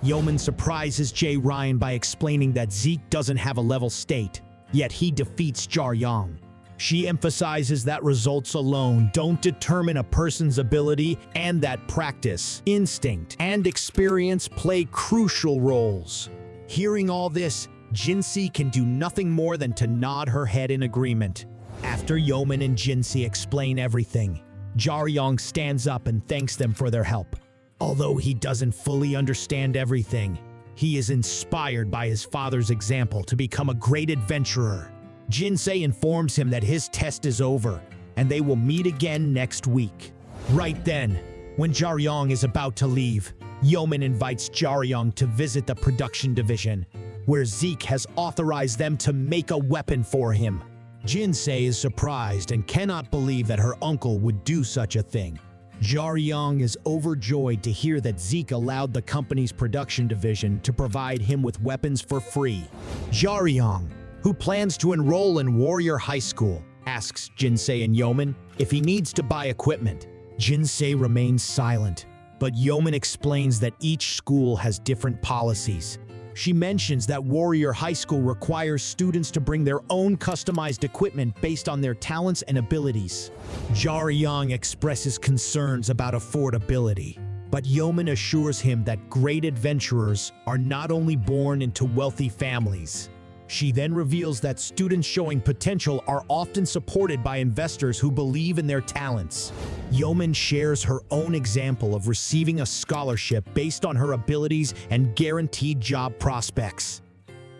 Yeoman surprises Jay Ryan by explaining that Zeke doesn't have a level state, yet he defeats Jaryong. She emphasizes that results alone don't determine a person's ability and that practice, instinct, and experience play crucial roles. Hearing all this, Jinsei can do nothing more than to nod her head in agreement. After Yeoman and Jinsei explain everything, Jaryong stands up and thanks them for their help. Although he doesn't fully understand everything, he is inspired by his father's example to become a great adventurer. Jinsei informs him that his test is over and they will meet again next week. Right then, when Jaryong is about to leave, Yeoman invites Jaryong to visit the production division, where Zeke has authorized them to make a weapon for him. Jinsei is surprised and cannot believe that her uncle would do such a thing. Jaryong is overjoyed to hear that Zeke allowed the company's production division to provide him with weapons for free. Jaryong, who plans to enroll in Warrior High School, asks Jinsei and Yeoman if he needs to buy equipment. Jinsei remains silent, but Yeoman explains that each school has different policies. She mentions that Warrior High School requires students to bring their own customized equipment based on their talents and abilities. Jaryong expresses concerns about affordability, but Yeoman assures him that great adventurers are not only born into wealthy families. She then reveals that students showing potential are often supported by investors who believe in their talents. Yeoman shares her own example of receiving a scholarship based on her abilities and guaranteed job prospects.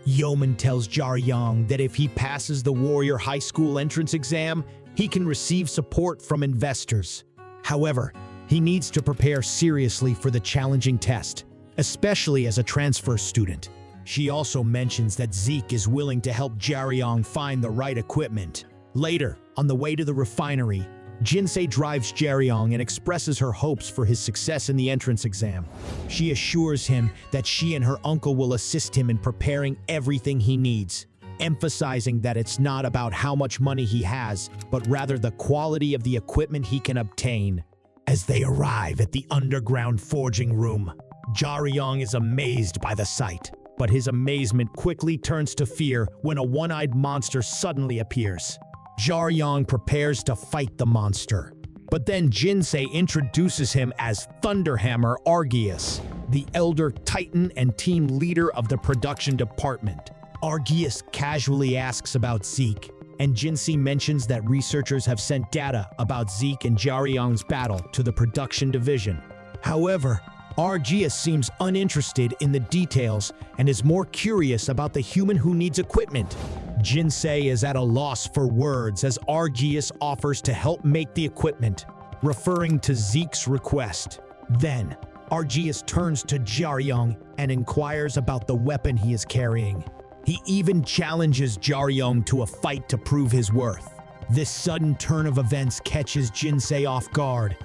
Yeoman tells Jaryong that if he passes the Warrior High School entrance exam, he can receive support from investors. However, he needs to prepare seriously for the challenging test, especially as a transfer student. She also mentions that Zeke is willing to help Jaryong find the right equipment. Later, on the way to the refinery, Jinsei drives Jaryong and expresses her hopes for his success in the entrance exam. She assures him that she and her uncle will assist him in preparing everything he needs, emphasizing that it's not about how much money he has, but rather the quality of the equipment he can obtain. As they arrive at the underground forging room, Jaryong is amazed by the sight. But his amazement quickly turns to fear when a one-eyed monster suddenly appears. Jaryong prepares to fight the monster, but then Jinsei introduces him as Thunderhammer Argius, the elder titan and team leader of the production department. Argius casually asks about Zeke, and Jinsei mentions that researchers have sent data about Zeke and Jaryong's battle to the production division. However, Argius seems uninterested in the details and is more curious about the human who needs equipment. Jinsei is at a loss for words as Argius offers to help make the equipment, referring to Zeke's request. Then, Argius turns to Jaryong and inquires about the weapon he is carrying. He even challenges Jaryong to a fight to prove his worth. This sudden turn of events catches Jinsei off guard.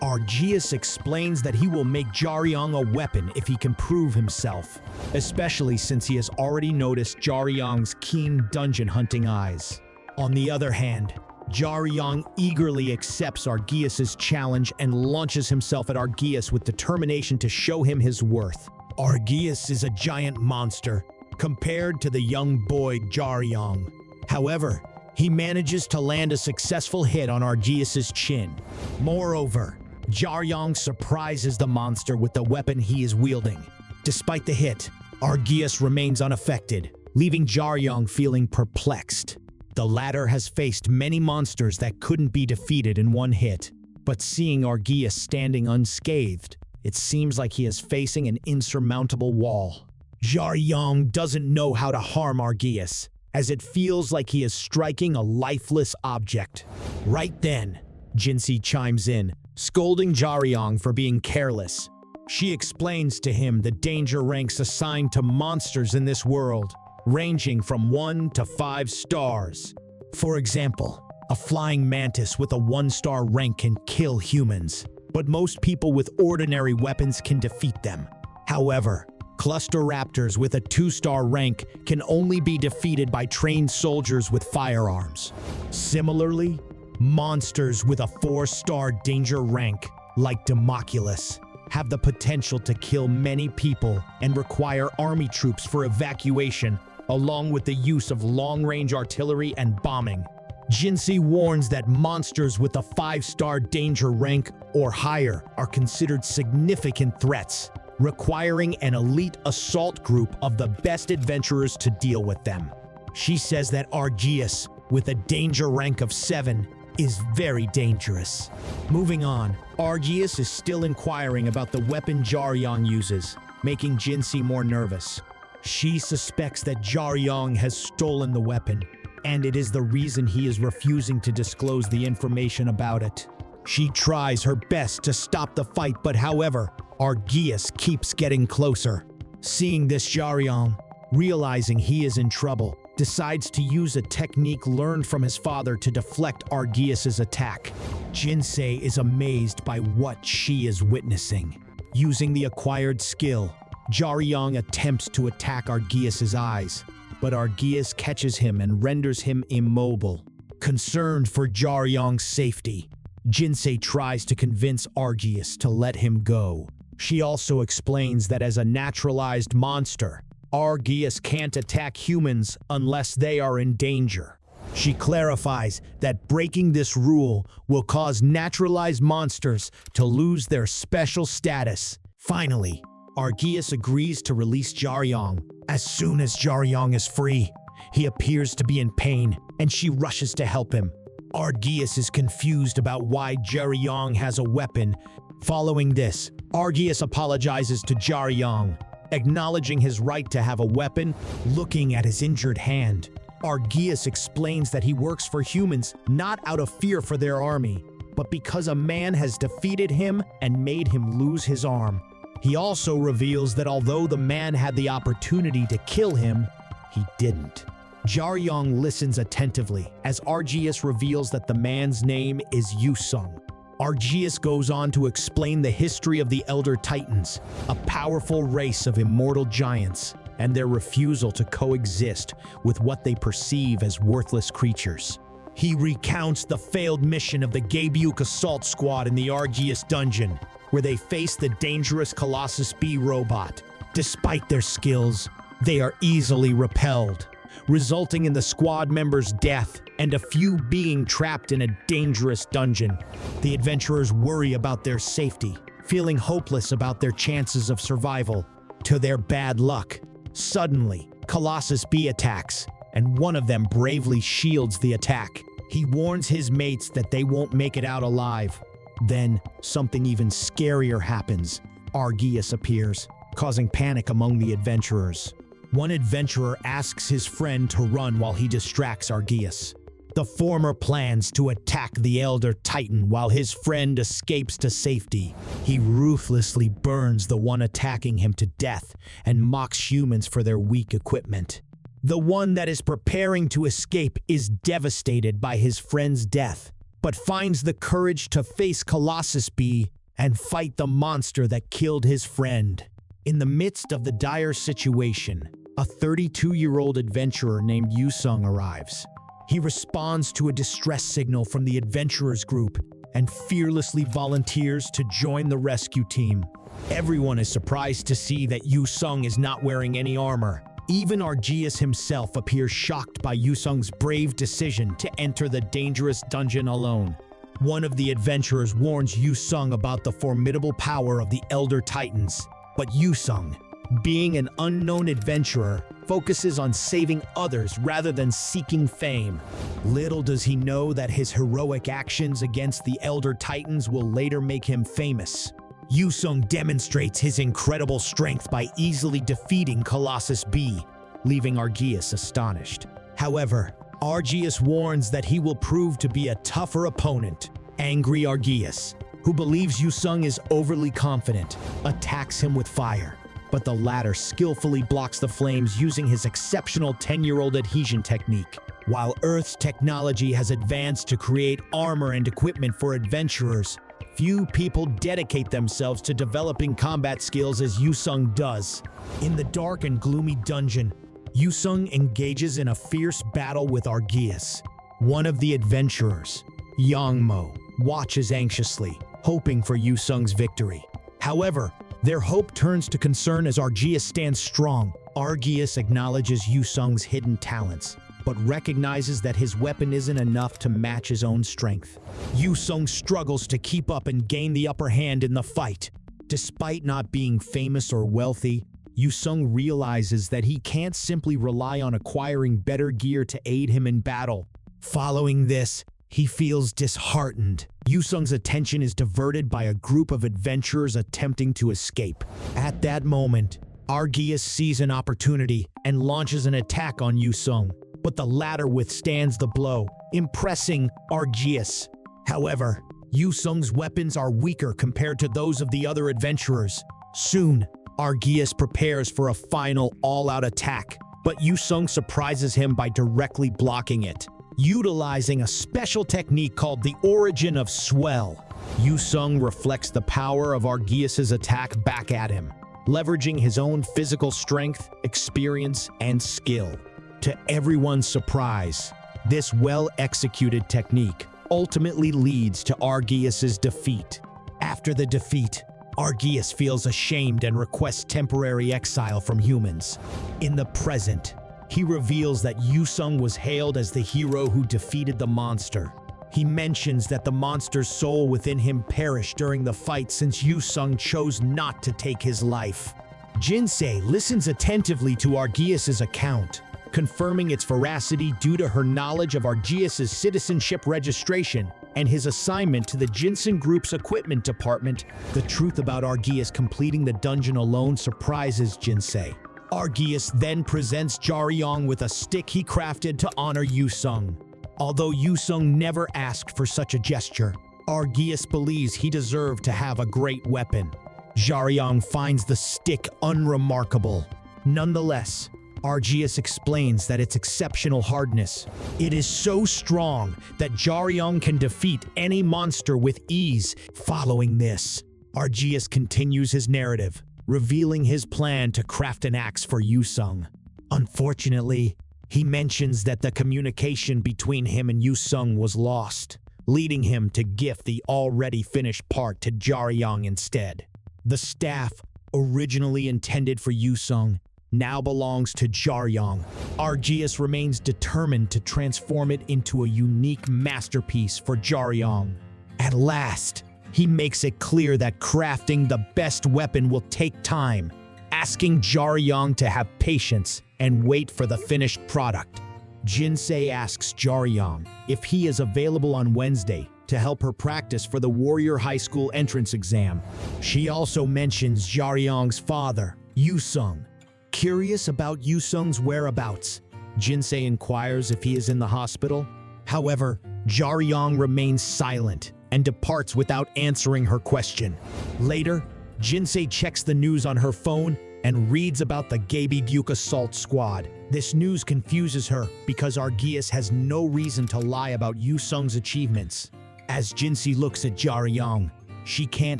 Argius explains that he will make Jaryong a weapon if he can prove himself, especially since he has already noticed Jaryong's keen dungeon hunting eyes. On the other hand, Jaryong eagerly accepts Argius's challenge and launches himself at Argius with determination to show him his worth. Argius is a giant monster compared to the young boy Jaryong. However, he manages to land a successful hit on Argius's chin. Moreover, Jaryong surprises the monster with the weapon he is wielding. Despite the hit, Argius remains unaffected, leaving Jaryong feeling perplexed. The latter has faced many monsters that couldn't be defeated in one hit, but seeing Argius standing unscathed, it seems like he is facing an insurmountable wall. Jaryong doesn't know how to harm Argius, as it feels like he is striking a lifeless object. Right then, Jinsei chimes in, scolding Jaryong for being careless. She explains to him the danger ranks assigned to monsters in this world, ranging from 1 to 5 stars. For example, a flying mantis with a 1-star rank can kill humans, but most people with ordinary weapons can defeat them. However, cluster raptors with a 2-star rank can only be defeated by trained soldiers with firearms. Similarly, monsters with a 4-star danger rank, like Democulus, have the potential to kill many people and require army troops for evacuation, along with the use of long-range artillery and bombing. Jinsei warns that monsters with a 5-star danger rank or higher are considered significant threats, requiring an elite assault group of the best adventurers to deal with them. She says that Argius, with a danger rank of 7, is very dangerous. Moving on, Argius is still inquiring about the weapon Jaryong uses, making Jinsei more nervous. She suspects that Jaryong has stolen the weapon, and it is the reason he is refusing to disclose the information about it. She tries her best to stop the fight, but however, Argius keeps getting closer. Seeing this, Jaryong, realizing he is in trouble, decides to use a technique learned from his father to deflect Argius's attack. Jinsei is amazed by what she is witnessing. Using the acquired skill, Jaryong attempts to attack Argius's eyes, but Argius catches him and renders him immobile. Concerned for Jaryong's safety, Jinsei tries to convince Argius to let him go. She also explains that as a naturalized monster, Argius can't attack humans unless they are in danger. She clarifies that breaking this rule will cause naturalized monsters to lose their special status. Finally, Argius agrees to release Jaryong. As soon as Jaryong is free, He appears to be in pain, and she rushes to help him. Argius is confused about why Jaryong has a weapon. Following this, Argius apologizes to Jaryong, acknowledging his right to have a weapon. Looking at his injured hand, Argius explains that he works for humans not out of fear for their army, but because a man has defeated him and made him lose his arm. He also reveals that although the man had the opportunity to kill him, he didn't. Jaryong listens attentively as Argius reveals that the man's name is Yusung. Argius goes on to explain the history of the Elder Titans, a powerful race of immortal giants, and their refusal to coexist with what they perceive as worthless creatures. He recounts the failed mission of the Gaebyuk Assault Squad in the Argius dungeon, where they face the dangerous Colossus B robot. Despite their skills, they are easily repelled, resulting in the squad members' death and a few being trapped in a dangerous dungeon. The adventurers worry about their safety, feeling hopeless about their chances of survival. To their bad luck, suddenly, Colossus B attacks, and one of them bravely shields the attack. He warns his mates that they won't make it out alive. Then, something even scarier happens. Argius appears, causing panic among the adventurers. One adventurer asks his friend to run while he distracts Argius. The former plans to attack the Elder Titan while his friend escapes to safety. He ruthlessly burns the one attacking him to death and mocks humans for their weak equipment. The one that is preparing to escape is devastated by his friend's death, but finds the courage to face Colossus B and fight the monster that killed his friend. In the midst of the dire situation, a 32-year-old adventurer named Yusung arrives. He responds to a distress signal from the adventurers group and fearlessly volunteers to join the rescue team. Everyone is surprised to see that Yusung is not wearing any armor. Even Argius himself appears shocked by Yusung's brave decision to enter the dangerous dungeon alone. One of the adventurers warns Yusung about the formidable power of the Elder Titans, but Yusung, being an unknown adventurer, focuses on saving others rather than seeking fame. Little does he know that his heroic actions against the Elder Titans will later make him famous. Yusung demonstrates his incredible strength by easily defeating Colossus B, leaving Argius astonished. However, Argius warns that he will prove to be a tougher opponent. Angry Argius, who believes Yusung is overly confident, attacks him with fire. But the latter skillfully blocks the flames using his exceptional 10-year-old adhesion technique. While Earth's technology has advanced to create armor and equipment for adventurers, few people dedicate themselves to developing combat skills as Yusung does. In the dark and gloomy dungeon, Yusung engages in a fierce battle with Argius. One of the adventurers, Yangmo, watches anxiously, hoping for Yusung's victory. However, their hope turns to concern as Argius stands strong. Argius acknowledges Yusung's hidden talents, but recognizes that his weapon isn't enough to match his own strength. Yusung struggles to keep up and gain the upper hand in the fight. Despite not being famous or wealthy, Yusung realizes that he can't simply rely on acquiring better gear to aid him in battle. Following this, he feels disheartened. Yusung's attention is diverted by a group of adventurers attempting to escape. At that moment, Argius sees an opportunity and launches an attack on Yusung, but the latter withstands the blow, impressing Argius. However, Yusung's weapons are weaker compared to those of the other adventurers. Soon, Argius prepares for a final all-out attack, but Yusung surprises him by directly blocking it. Utilizing a special technique called the Origin of Swell, Yusung reflects the power of Argius's attack back at him, leveraging his own physical strength, experience, and skill. To everyone's surprise, this well-executed technique ultimately leads to Argius's defeat. After the defeat, Argius feels ashamed and requests temporary exile from humans. In the present, he reveals that Yusung was hailed as the hero who defeated the monster. He mentions that the monster's soul within him perished during the fight since Yusung chose not to take his life. Jinsei listens attentively to Argius's account, confirming its veracity due to her knowledge of Argias's citizenship registration and his assignment to the Jinsen Group's equipment department. The truth about Argias completing the dungeon alone surprises Jinsei. Argias then presents Jaryong with a stick he crafted to honor Yusung. Although Yusung never asked for such a gesture, Argias believes he deserved to have a great weapon. Jaryong finds the stick unremarkable. Nonetheless, Argias explains that its exceptional hardness. It is so strong that Jaryong can defeat any monster with ease. Following this, Argias continues his narrative, revealing his plan to craft an axe for Yusung. Unfortunately, he mentions that the communication between him and Yusung was lost, leading him to gift the already finished part to Jaryong instead. The staff, originally intended for Yusung, now belongs to Jaryong. Argias remains determined to transform it into a unique masterpiece for Jaryong. At last, he makes it clear that crafting the best weapon will take time, asking Jaryong to have patience and wait for the finished product. Jinsei asks Jaryong if he is available on Wednesday to help her practice for the Warrior High School entrance exam. She also mentions Jaryong's father, Yusung. Curious about Yusung's whereabouts, Jinsei inquires if he is in the hospital. However, Jaryong remains silent and departs without answering her question. Later, Jinsei checks the news on her phone and reads about the Gaebi-guk assault squad. This news confuses her because Argias has no reason to lie about Yusung's achievements. As Jinsei looks at Jaryong, she can't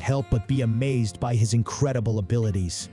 help but be amazed by his incredible abilities.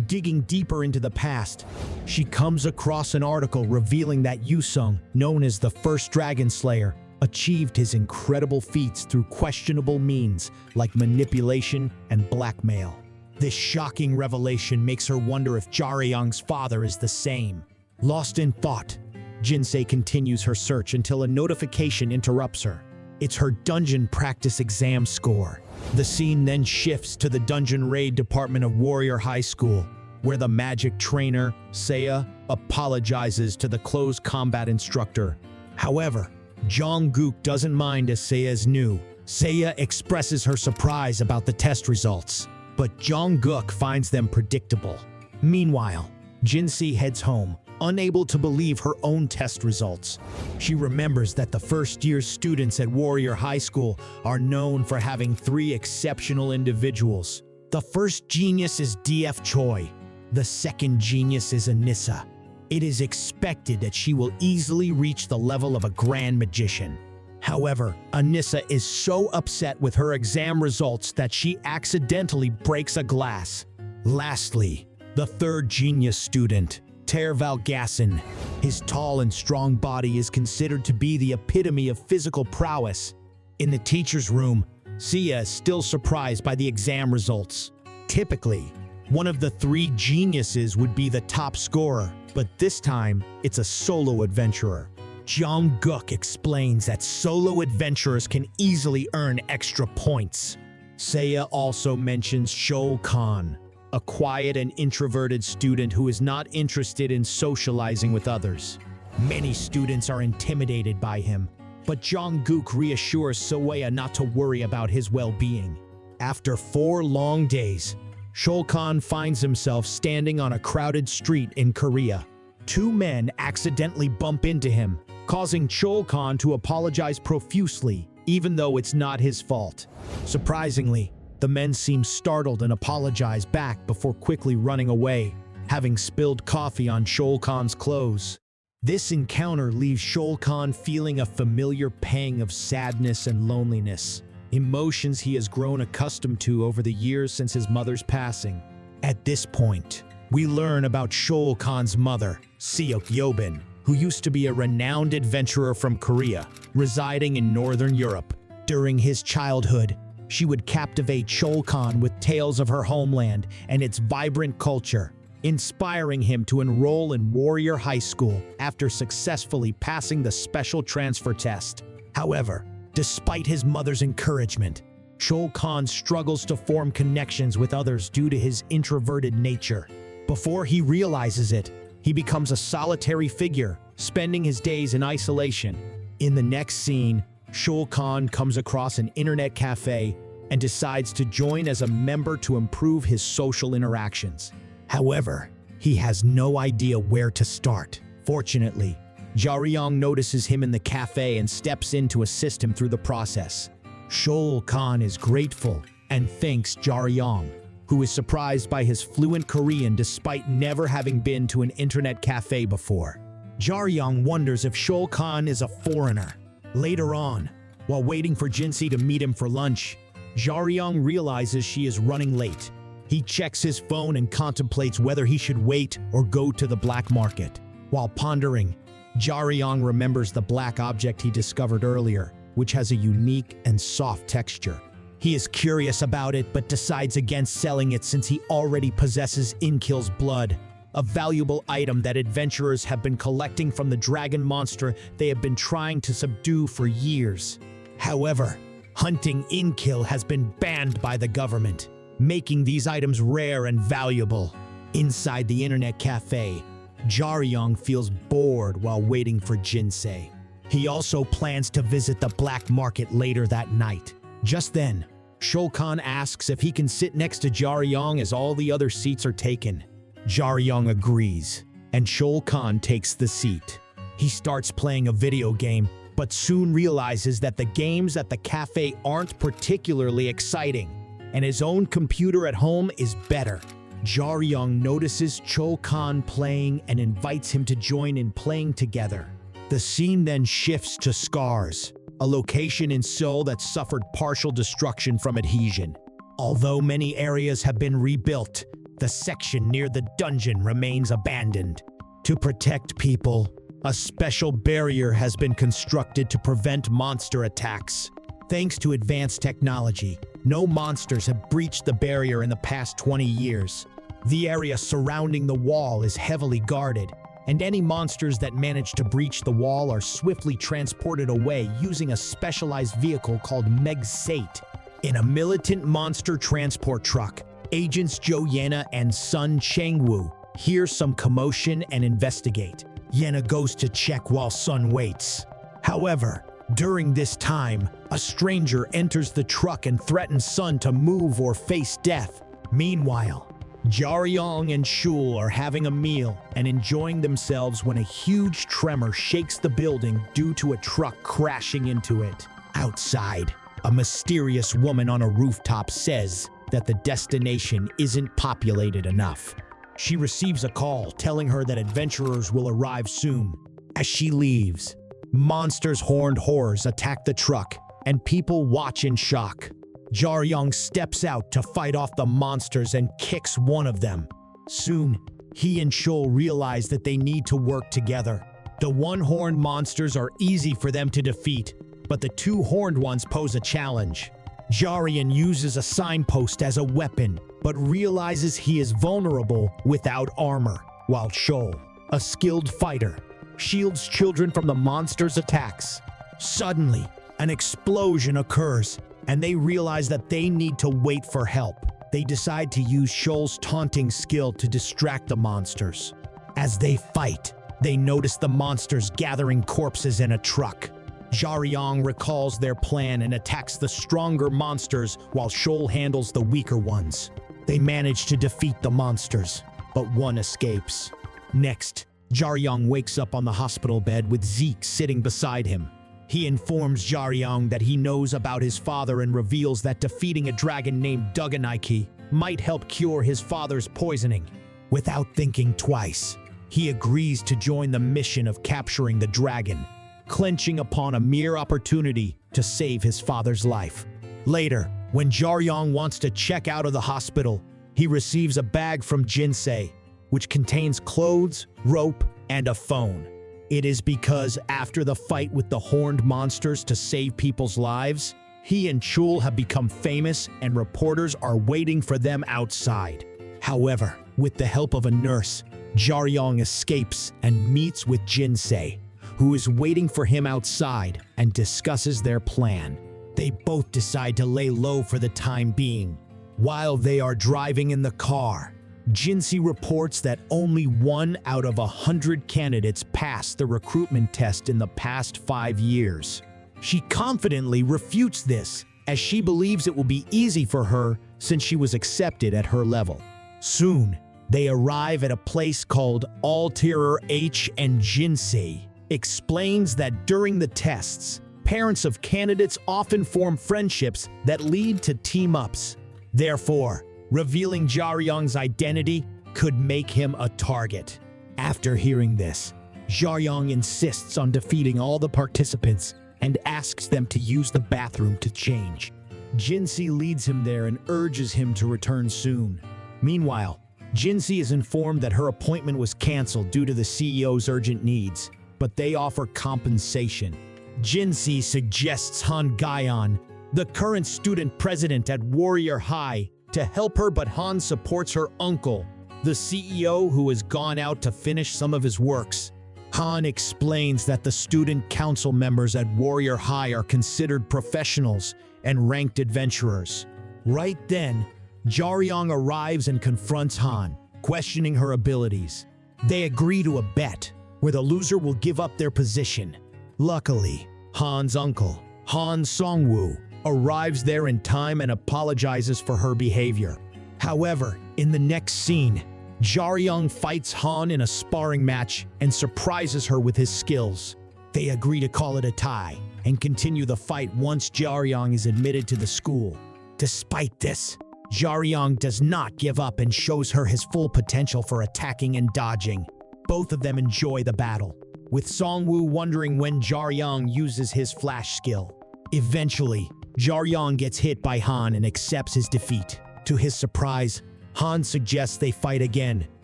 Digging deeper into the past, she comes across an article revealing that Yusung, known as the first Dragon Slayer, achieved his incredible feats through questionable means like manipulation and blackmail. This shocking revelation makes her wonder if Jaryong's father is the same. Lost in thought, Jinsei continues her search until a notification interrupts her. It's her dungeon practice exam score. The scene then shifts to the dungeon raid department of Warrior High School, where the magic trainer, Seiya, apologizes to the close combat instructor. However, Jong-guk doesn't mind as Seiya is new. Seiya expresses her surprise about the test results, but Jong-guk finds them predictable. Meanwhile, Jinsei heads home, unable to believe her own test results. She remembers that the first-year students at Warrior High School are known for having 3 exceptional individuals. The first genius is D.F. Choi. The second genius is Anissa. It is expected that she will easily reach the level of a grand magician. However, Anissa is so upset with her exam results that she accidentally breaks a glass. Lastly, the third genius student, Terval Gasson. His tall and strong body is considered to be the epitome of physical prowess. In the teacher's room, Seiya is still surprised by the exam results. Typically, one of the 3 geniuses would be the top scorer, but this time, it's a solo adventurer. Jong-guk explains that solo adventurers can easily earn extra points. Seiya also mentions Shoal Khan, a quiet and introverted student who is not interested in socializing with others. Many students are intimidated by him, but Jong-guk reassures Seiya not to worry about his well-being. After 4 long days, Shoal Khan finds himself standing on a crowded street in Korea. 2 men accidentally bump into him, causing Shoal Khan to apologize profusely, even though it's not his fault. Surprisingly, the men seem startled and apologize back before quickly running away, having spilled coffee on Shoal Khan's clothes. This encounter leaves Shoal Khan feeling a familiar pang of sadness and loneliness, emotions he has grown accustomed to over the years since his mother's passing. At this point, we learn about Shoal Khan's mother, Seok Yobin, who used to be a renowned adventurer from Korea, residing in Northern Europe. During his childhood, she would captivate Shoal Khan with tales of her homeland and its vibrant culture, inspiring him to enroll in Warrior High School after successfully passing the special transfer test. However, despite his mother's encouragement, Shoal Khan struggles to form connections with others due to his introverted nature. Before he realizes it, he becomes a solitary figure, spending his days in isolation. In the next scene, Shul Khan comes across an internet cafe and decides to join as a member to improve his social interactions. However, he has no idea where to start. Fortunately, Jaryong notices him in the cafe and steps in to assist him through the process. Shul Khan is grateful and thanks Jaryong, who is surprised by his fluent Korean despite never having been to an internet cafe before. Jaryong wonders if Shul Khan is a foreigner. Later on, while waiting for Jinsei to meet him for lunch, Jaryong realizes she is running late. He checks his phone and contemplates whether he should wait or go to the black market. While pondering, Jaryong remembers the black object he discovered earlier, which has a unique and soft texture. He is curious about it but decides against selling it since he already possesses Inkil's blood, a valuable item that adventurers have been collecting from the dragon monster they have been trying to subdue for years. However, hunting Inkil has been banned by the government, making these items rare and valuable. Inside the internet cafe, Jaryong feels bored while waiting for Jinsei. He also plans to visit the black market later that night. Just then, Shul Khan asks if he can sit next to Jaryong as all the other seats are taken. Jaryong agrees, and Shul Khan takes the seat. He starts playing a video game, but soon realizes that the games at the cafe aren't particularly exciting, and his own computer at home is better. Jaryong notices Shul Khan playing and invites him to join in playing together. The scene then shifts to Scars, a location in Seoul that suffered partial destruction from adhesion. Although many areas have been rebuilt, the section near the dungeon remains abandoned. To protect people, a special barrier has been constructed to prevent monster attacks. Thanks to advanced technology, no monsters have breached the barrier in the past 20 years. The area surrounding the wall is heavily guarded, and any monsters that manage to breach the wall are swiftly transported away using a specialized vehicle called Meg Sate. In a militant monster transport truck, Agents Jo Yana and Sun Changwoo hear some commotion and investigate. Yana goes to check while Sun waits. However, during this time, a stranger enters the truck and threatens Sun to move or face death. Meanwhile, Jaryong and Shul are having a meal and enjoying themselves when a huge tremor shakes the building due to a truck crashing into it. Outside, a mysterious woman on a rooftop says that the destination isn't populated enough. She receives a call telling her that adventurers will arrive soon. As she leaves, monsters' horned horrors attack the truck, and people watch in shock. Jaryong steps out to fight off the monsters and kicks one of them. Soon, he and Shul realize that they need to work together. The one-horned monsters are easy for them to defeat, but the two-horned ones pose a challenge. Jarian uses a signpost as a weapon, but realizes he is vulnerable without armor, while Shul, a skilled fighter, shields children from the monsters' attacks. Suddenly, an explosion occurs, and they realize that they need to wait for help. They decide to use Shul's taunting skill to distract the monsters. As they fight, they notice the monsters gathering corpses in a truck. Jaryong recalls their plan and attacks the stronger monsters while Shul handles the weaker ones. They manage to defeat the monsters, but one escapes. Next, Jaryong wakes up on the hospital bed with Zeke sitting beside him. He informs Jaryong that he knows about his father and reveals that defeating a dragon named Duganike might help cure his father's poisoning. Without thinking twice, he agrees to join the mission of capturing the dragon, clenching upon a mere opportunity to save his father's life. Later, when Jaryong wants to check out of the hospital, he receives a bag from Jinsei, which contains clothes, rope, and a phone. It is because after the fight with the horned monsters to save people's lives, he and Shul have become famous and reporters are waiting for them outside. However, with the help of a nurse, Jaryong escapes and meets with Jinsei, who is waiting for him outside and discusses their plan. They both decide to lay low for the time being. While they are driving in the car, Jinsei reports that only 1 out of 100 candidates passed the recruitment test in the past 5 years. She confidently refutes this, as she believes it will be easy for her since she was accepted at her level. Soon, they arrive at a place called Alterer H, and Jinsei explains that during the tests, parents of candidates often form friendships that lead to team-ups. Therefore, revealing Jaryong's identity could make him a target. After hearing this, Jaryong insists on defeating all the participants and asks them to use the bathroom to change. Jinsei leads him there and urges him to return soon. Meanwhile, Jinsei is informed that her appointment was canceled due to the CEO's urgent needs, but they offer compensation. Jinsei suggests Han Gyeon, the current student president at Warrior High, to help her, but Han supports her uncle, the CEO, who has gone out to finish some of his works. Han explains that the student council members at Warrior High are considered professionals and ranked adventurers. Right then, Jaryong arrives and confronts Han, questioning her abilities. They agree to a bet, where the loser will give up their position. Luckily, Han's uncle, Han Songwoo, arrives there in time and apologizes for her behavior. However, in the next scene, Jaryong fights Han in a sparring match and surprises her with his skills. They agree to call it a tie and continue the fight once Jaryong is admitted to the school. Despite this, Jaryong does not give up and shows her his full potential for attacking and dodging. Both of them enjoy the battle, with Songwoo wondering when Jaryong uses his flash skill. Eventually, Jaryong gets hit by Han and accepts his defeat. To his surprise, Han suggests they fight again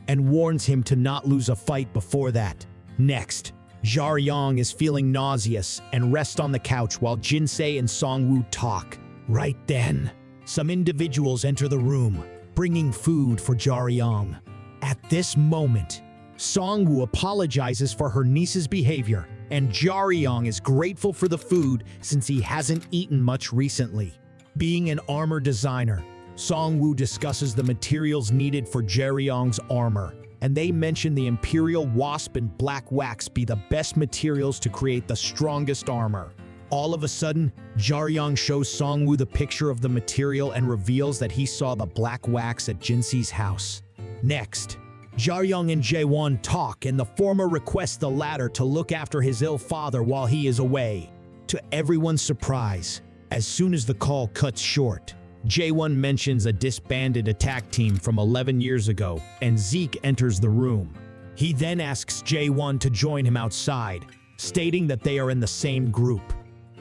and warns him to not lose a fight before that. Next, Jaryong is feeling nauseous and rests on the couch while Jinsei and Songwoo talk. Right then, some individuals enter the room, bringing food for Jaryong. At this moment, Songwoo apologizes for her niece's behavior, and Jaryong is grateful for the food since he hasn't eaten much recently. Being an armor designer, Songwoo discusses the materials needed for Jaryong's armor, and they mention the Imperial Wasp and Black Wax be the best materials to create the strongest armor. All of a sudden, Jaryong shows Songwoo the picture of the material and reveals that he saw the Black Wax at Jinsei's house. Next, Jaryong and Jaewon talk, and the former requests the latter to look after his ill father while he is away. To everyone's surprise, as soon as the call cuts short, Jaewon mentions a disbanded attack team from 11 years ago, and Zeke enters the room. He then asks Jaewon to join him outside, stating that they are in the same group.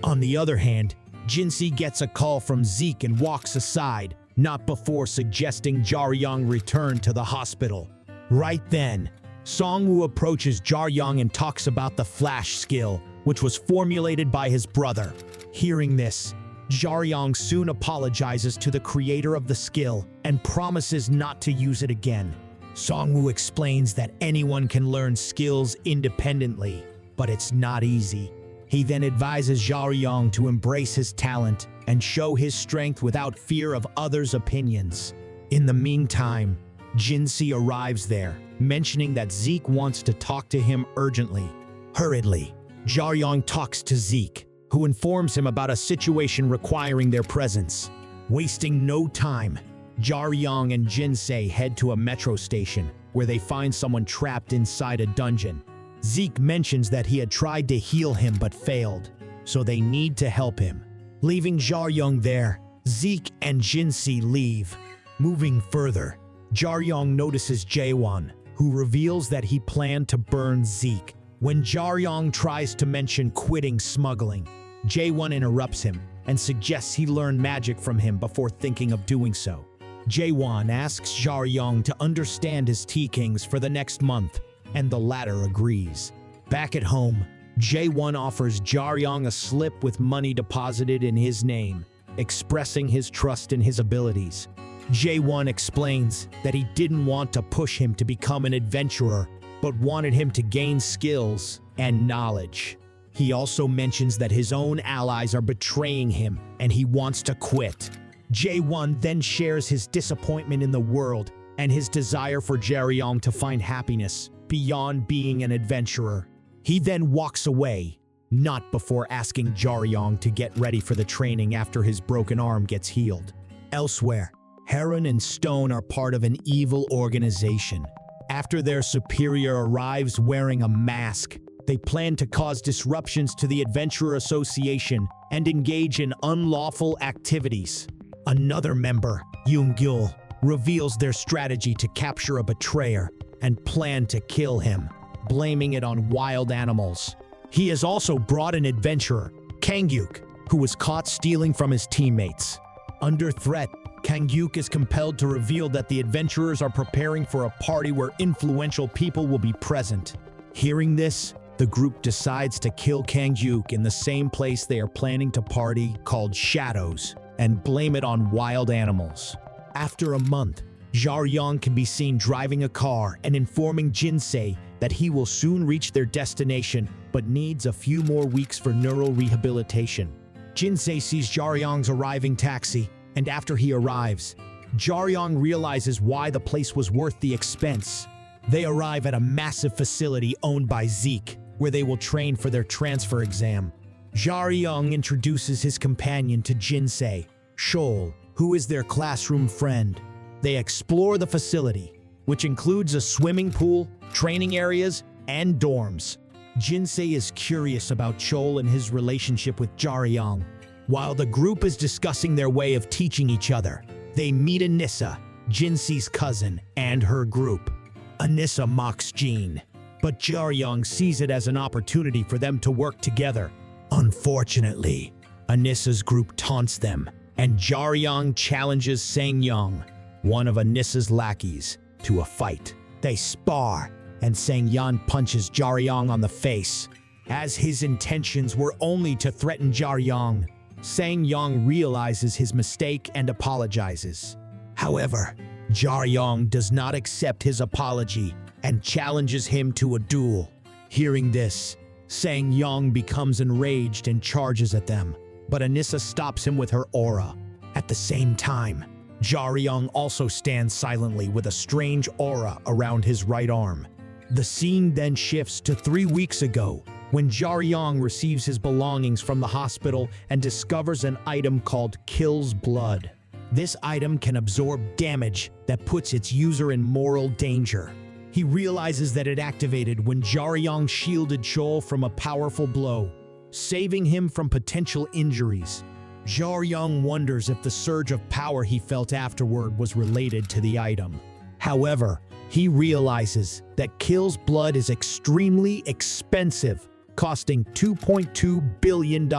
On the other hand, Jinsei gets a call from Zeke and walks aside, not before suggesting Jaryong return to the hospital. Right then, Songwoo approaches Jaryong and talks about the flash skill, which was formulated by his brother. Hearing this, Jaryong soon apologizes to the creator of the skill and promises not to use it again. Songwoo explains that anyone can learn skills independently, but it's not easy. He then advises Jaryong to embrace his talent and show his strength without fear of others' opinions. In the meantime, Jinsei arrives there, mentioning that Zeke wants to talk to him urgently. Hurriedly, Jaryong talks to Zeke, who informs him about a situation requiring their presence. Wasting no time, Jaryong and Jinsei head to a metro station, where they find someone trapped inside a dungeon. Zeke mentions that he had tried to heal him but failed, so they need to help him. Leaving Jaryong there, Zeke and Jinsei leave. Moving further, Jaryong notices Jaewon, who reveals that he planned to burn Zeke. When Jaryong tries to mention quitting smuggling, Jaewon interrupts him and suggests he learn magic from him before thinking of doing so. Jaewon asks Jaryong to understand his T-Kings for the next month, and the latter agrees. Back at home, Jaewon offers Jaryong a slip with money deposited in his name, expressing his trust in his abilities. Jaewon explains that he didn't want to push him to become an adventurer, but wanted him to gain skills and knowledge. He also mentions that his own allies are betraying him and he wants to quit. Jaewon then shares his disappointment in the world and his desire for Jaryong to find happiness beyond being an adventurer. He then walks away, not before asking Jaryong to get ready for the training after his broken arm gets healed. Elsewhere, Heron and Stone are part of an evil organization. After their superior arrives wearing a mask, they plan to cause disruptions to the Adventurer Association and engage in unlawful activities. Another member, Yoon-gil, reveals their strategy to capture a betrayer and plan to kill him, blaming it on wild animals. He has also brought an adventurer, Kang-yuk, who was caught stealing from his teammates. Under threat, Kang-yuk is compelled to reveal that the adventurers are preparing for a party where influential people will be present. Hearing this, the group decides to kill Kang-yuk in the same place they are planning to party, called Shadows, and blame it on wild animals. After a month, Jaryong can be seen driving a car and informing Jinsei that he will soon reach their destination but needs a few more weeks for neural rehabilitation. Jinsei sees Jaryong's arriving taxi, and after he arrives, Jaryong realizes why the place was worth the expense. They arrive at a massive facility owned by Zeke, where they will train for their transfer exam. Jaryong introduces his companion to Jinsei, Shoal, who is their classroom friend. They explore the facility, which includes a swimming pool, training areas, and dorms. Jinsei is curious about Shoal and his relationship with Jaryong. While the group is discussing their way of teaching each other, they meet Anissa, Jinsei's cousin, and her group. Anissa mocks Jean, but Jaryong sees it as an opportunity for them to work together. Unfortunately, Anissa's group taunts them, and Jaryong challenges Sang-young, one of Anissa's lackeys, to a fight. They spar, and Sang-young punches Jaryong on the face. As his intentions were only to threaten Jaryong, Sang-young realizes his mistake and apologizes. However, Jaryong does not accept his apology and challenges him to a duel. Hearing this, Sang-young becomes enraged and charges at them, but Anissa stops him with her aura. At the same time, Jaryong also stands silently with a strange aura around his right arm. The scene then shifts to 3 weeks ago, when Jaryong receives his belongings from the hospital and discovers an item called Kill's Blood. This item can absorb damage that puts its user in mortal danger. He realizes that it activated when Jaryong shielded Shoal from a powerful blow, saving him from potential injuries. Jaryong wonders if the surge of power he felt afterward was related to the item. However, he realizes that Kill's Blood is extremely expensive, costing $2.2 billion.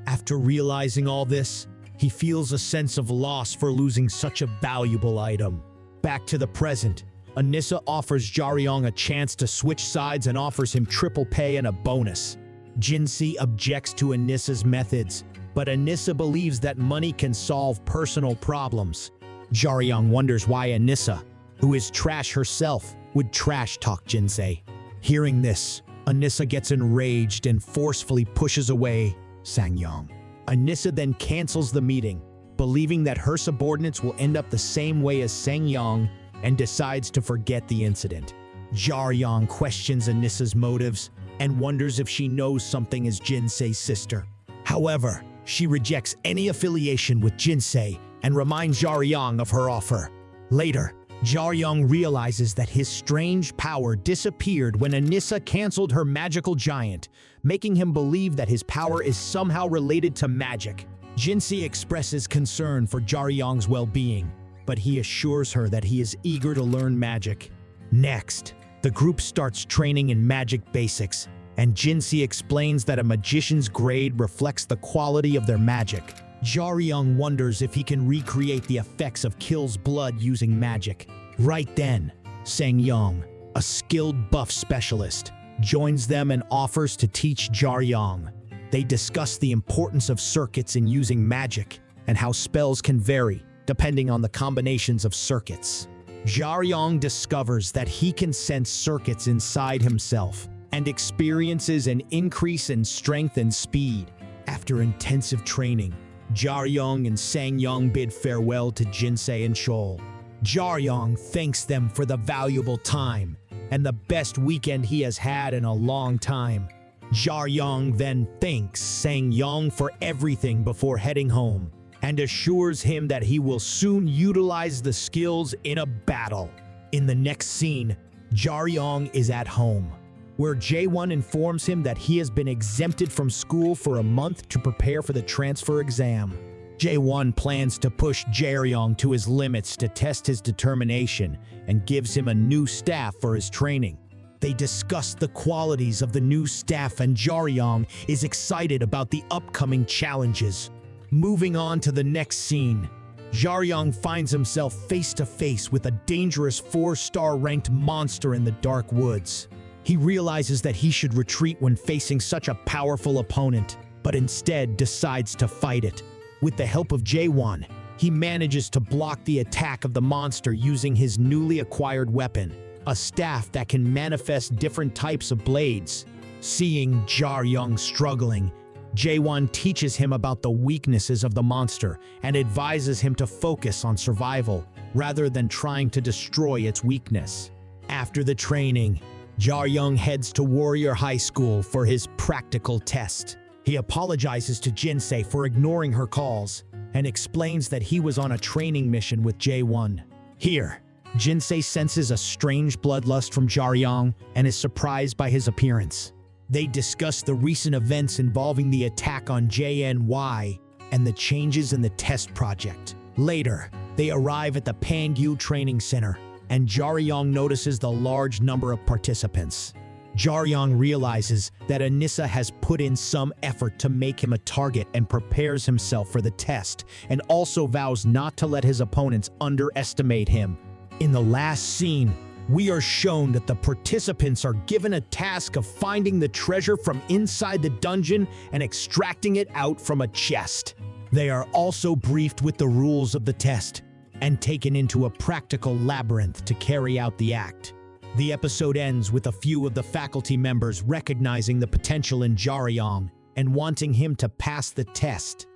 After realizing all this, he feels a sense of loss for losing such a valuable item. Back to the present, Anissa offers Jaryong a chance to switch sides and offers him triple pay and a bonus. Jinsei objects to Anissa's methods, but Anissa believes that money can solve personal problems. Jaryong wonders why Anissa, who is trash herself, would trash talk Jinsei. Hearing this, Anissa gets enraged and forcefully pushes away Sang-young. Anissa then cancels the meeting, believing that her subordinates will end up the same way as Sang-young, and decides to forget the incident. Jaryong questions Anissa's motives and wonders if she knows something as Jinsei's sister. However, she rejects any affiliation with Jinsei and reminds Jaryong of her offer. Later, Jaryong realizes that his strange power disappeared when Anissa canceled her magical giant, making him believe that his power is somehow related to magic. Jinsei expresses concern for Jaryong's well-being, but he assures her that he is eager to learn magic. Next, the group starts training in magic basics, and Jinsei explains that a magician's grade reflects the quality of their magic. Jaryong wonders if he can recreate the effects of Kill's Blood using magic. Right then, Sang-young, a skilled buff specialist, joins them and offers to teach Jaryong. They discuss the importance of circuits in using magic and how spells can vary depending on the combinations of circuits. Jaryong discovers that he can sense circuits inside himself and experiences an increase in strength and speed. After intensive training, Jaryong and Sang-young bid farewell to Jinsei and Shoal. Jaryong thanks them for the valuable time and the best weekend he has had in a long time. Jaryong then thanks Sang-yong for everything before heading home and assures him that he will soon utilize the skills in a battle. In the next scene, Jaryong is at home, where Jae-won informs him that he has been exempted from school for a month to prepare for the transfer exam. Jae-won plans to push Jaryong to his limits to test his determination and gives him a new staff for his training. They discuss the qualities of the new staff and Jaryong is excited about the upcoming challenges. Moving on to the next scene, Jaryong finds himself face to face with a dangerous 4-star ranked monster in the dark woods. He realizes that he should retreat when facing such a powerful opponent, but instead decides to fight it. With the help of Jae-won, he manages to block the attack of the monster using his newly acquired weapon, a staff that can manifest different types of blades. Seeing Jaryong struggling, Jae-won teaches him about the weaknesses of the monster and advises him to focus on survival rather than trying to destroy its weakness. After the training, Jaryong heads to Warrior High School for his practical test. He apologizes to Jinsei for ignoring her calls and explains that he was on a training mission with Jae-won. Here, Jinsei senses a strange bloodlust from Jaryong and is surprised by his appearance. They discuss the recent events involving the attack on JNY and the changes in the test project. Later, they arrive at the Pangyu Training Center, and Jaryong notices the large number of participants. Jaryong realizes that Anissa has put in some effort to make him a target and prepares himself for the test, and also vows not to let his opponents underestimate him. In the last scene, we are shown that the participants are given a task of finding the treasure from inside the dungeon and extracting it out from a chest. They are also briefed with the rules of the test and taken into a practical labyrinth to carry out the act. The episode ends with a few of the faculty members recognizing the potential in Jaryong and wanting him to pass the test.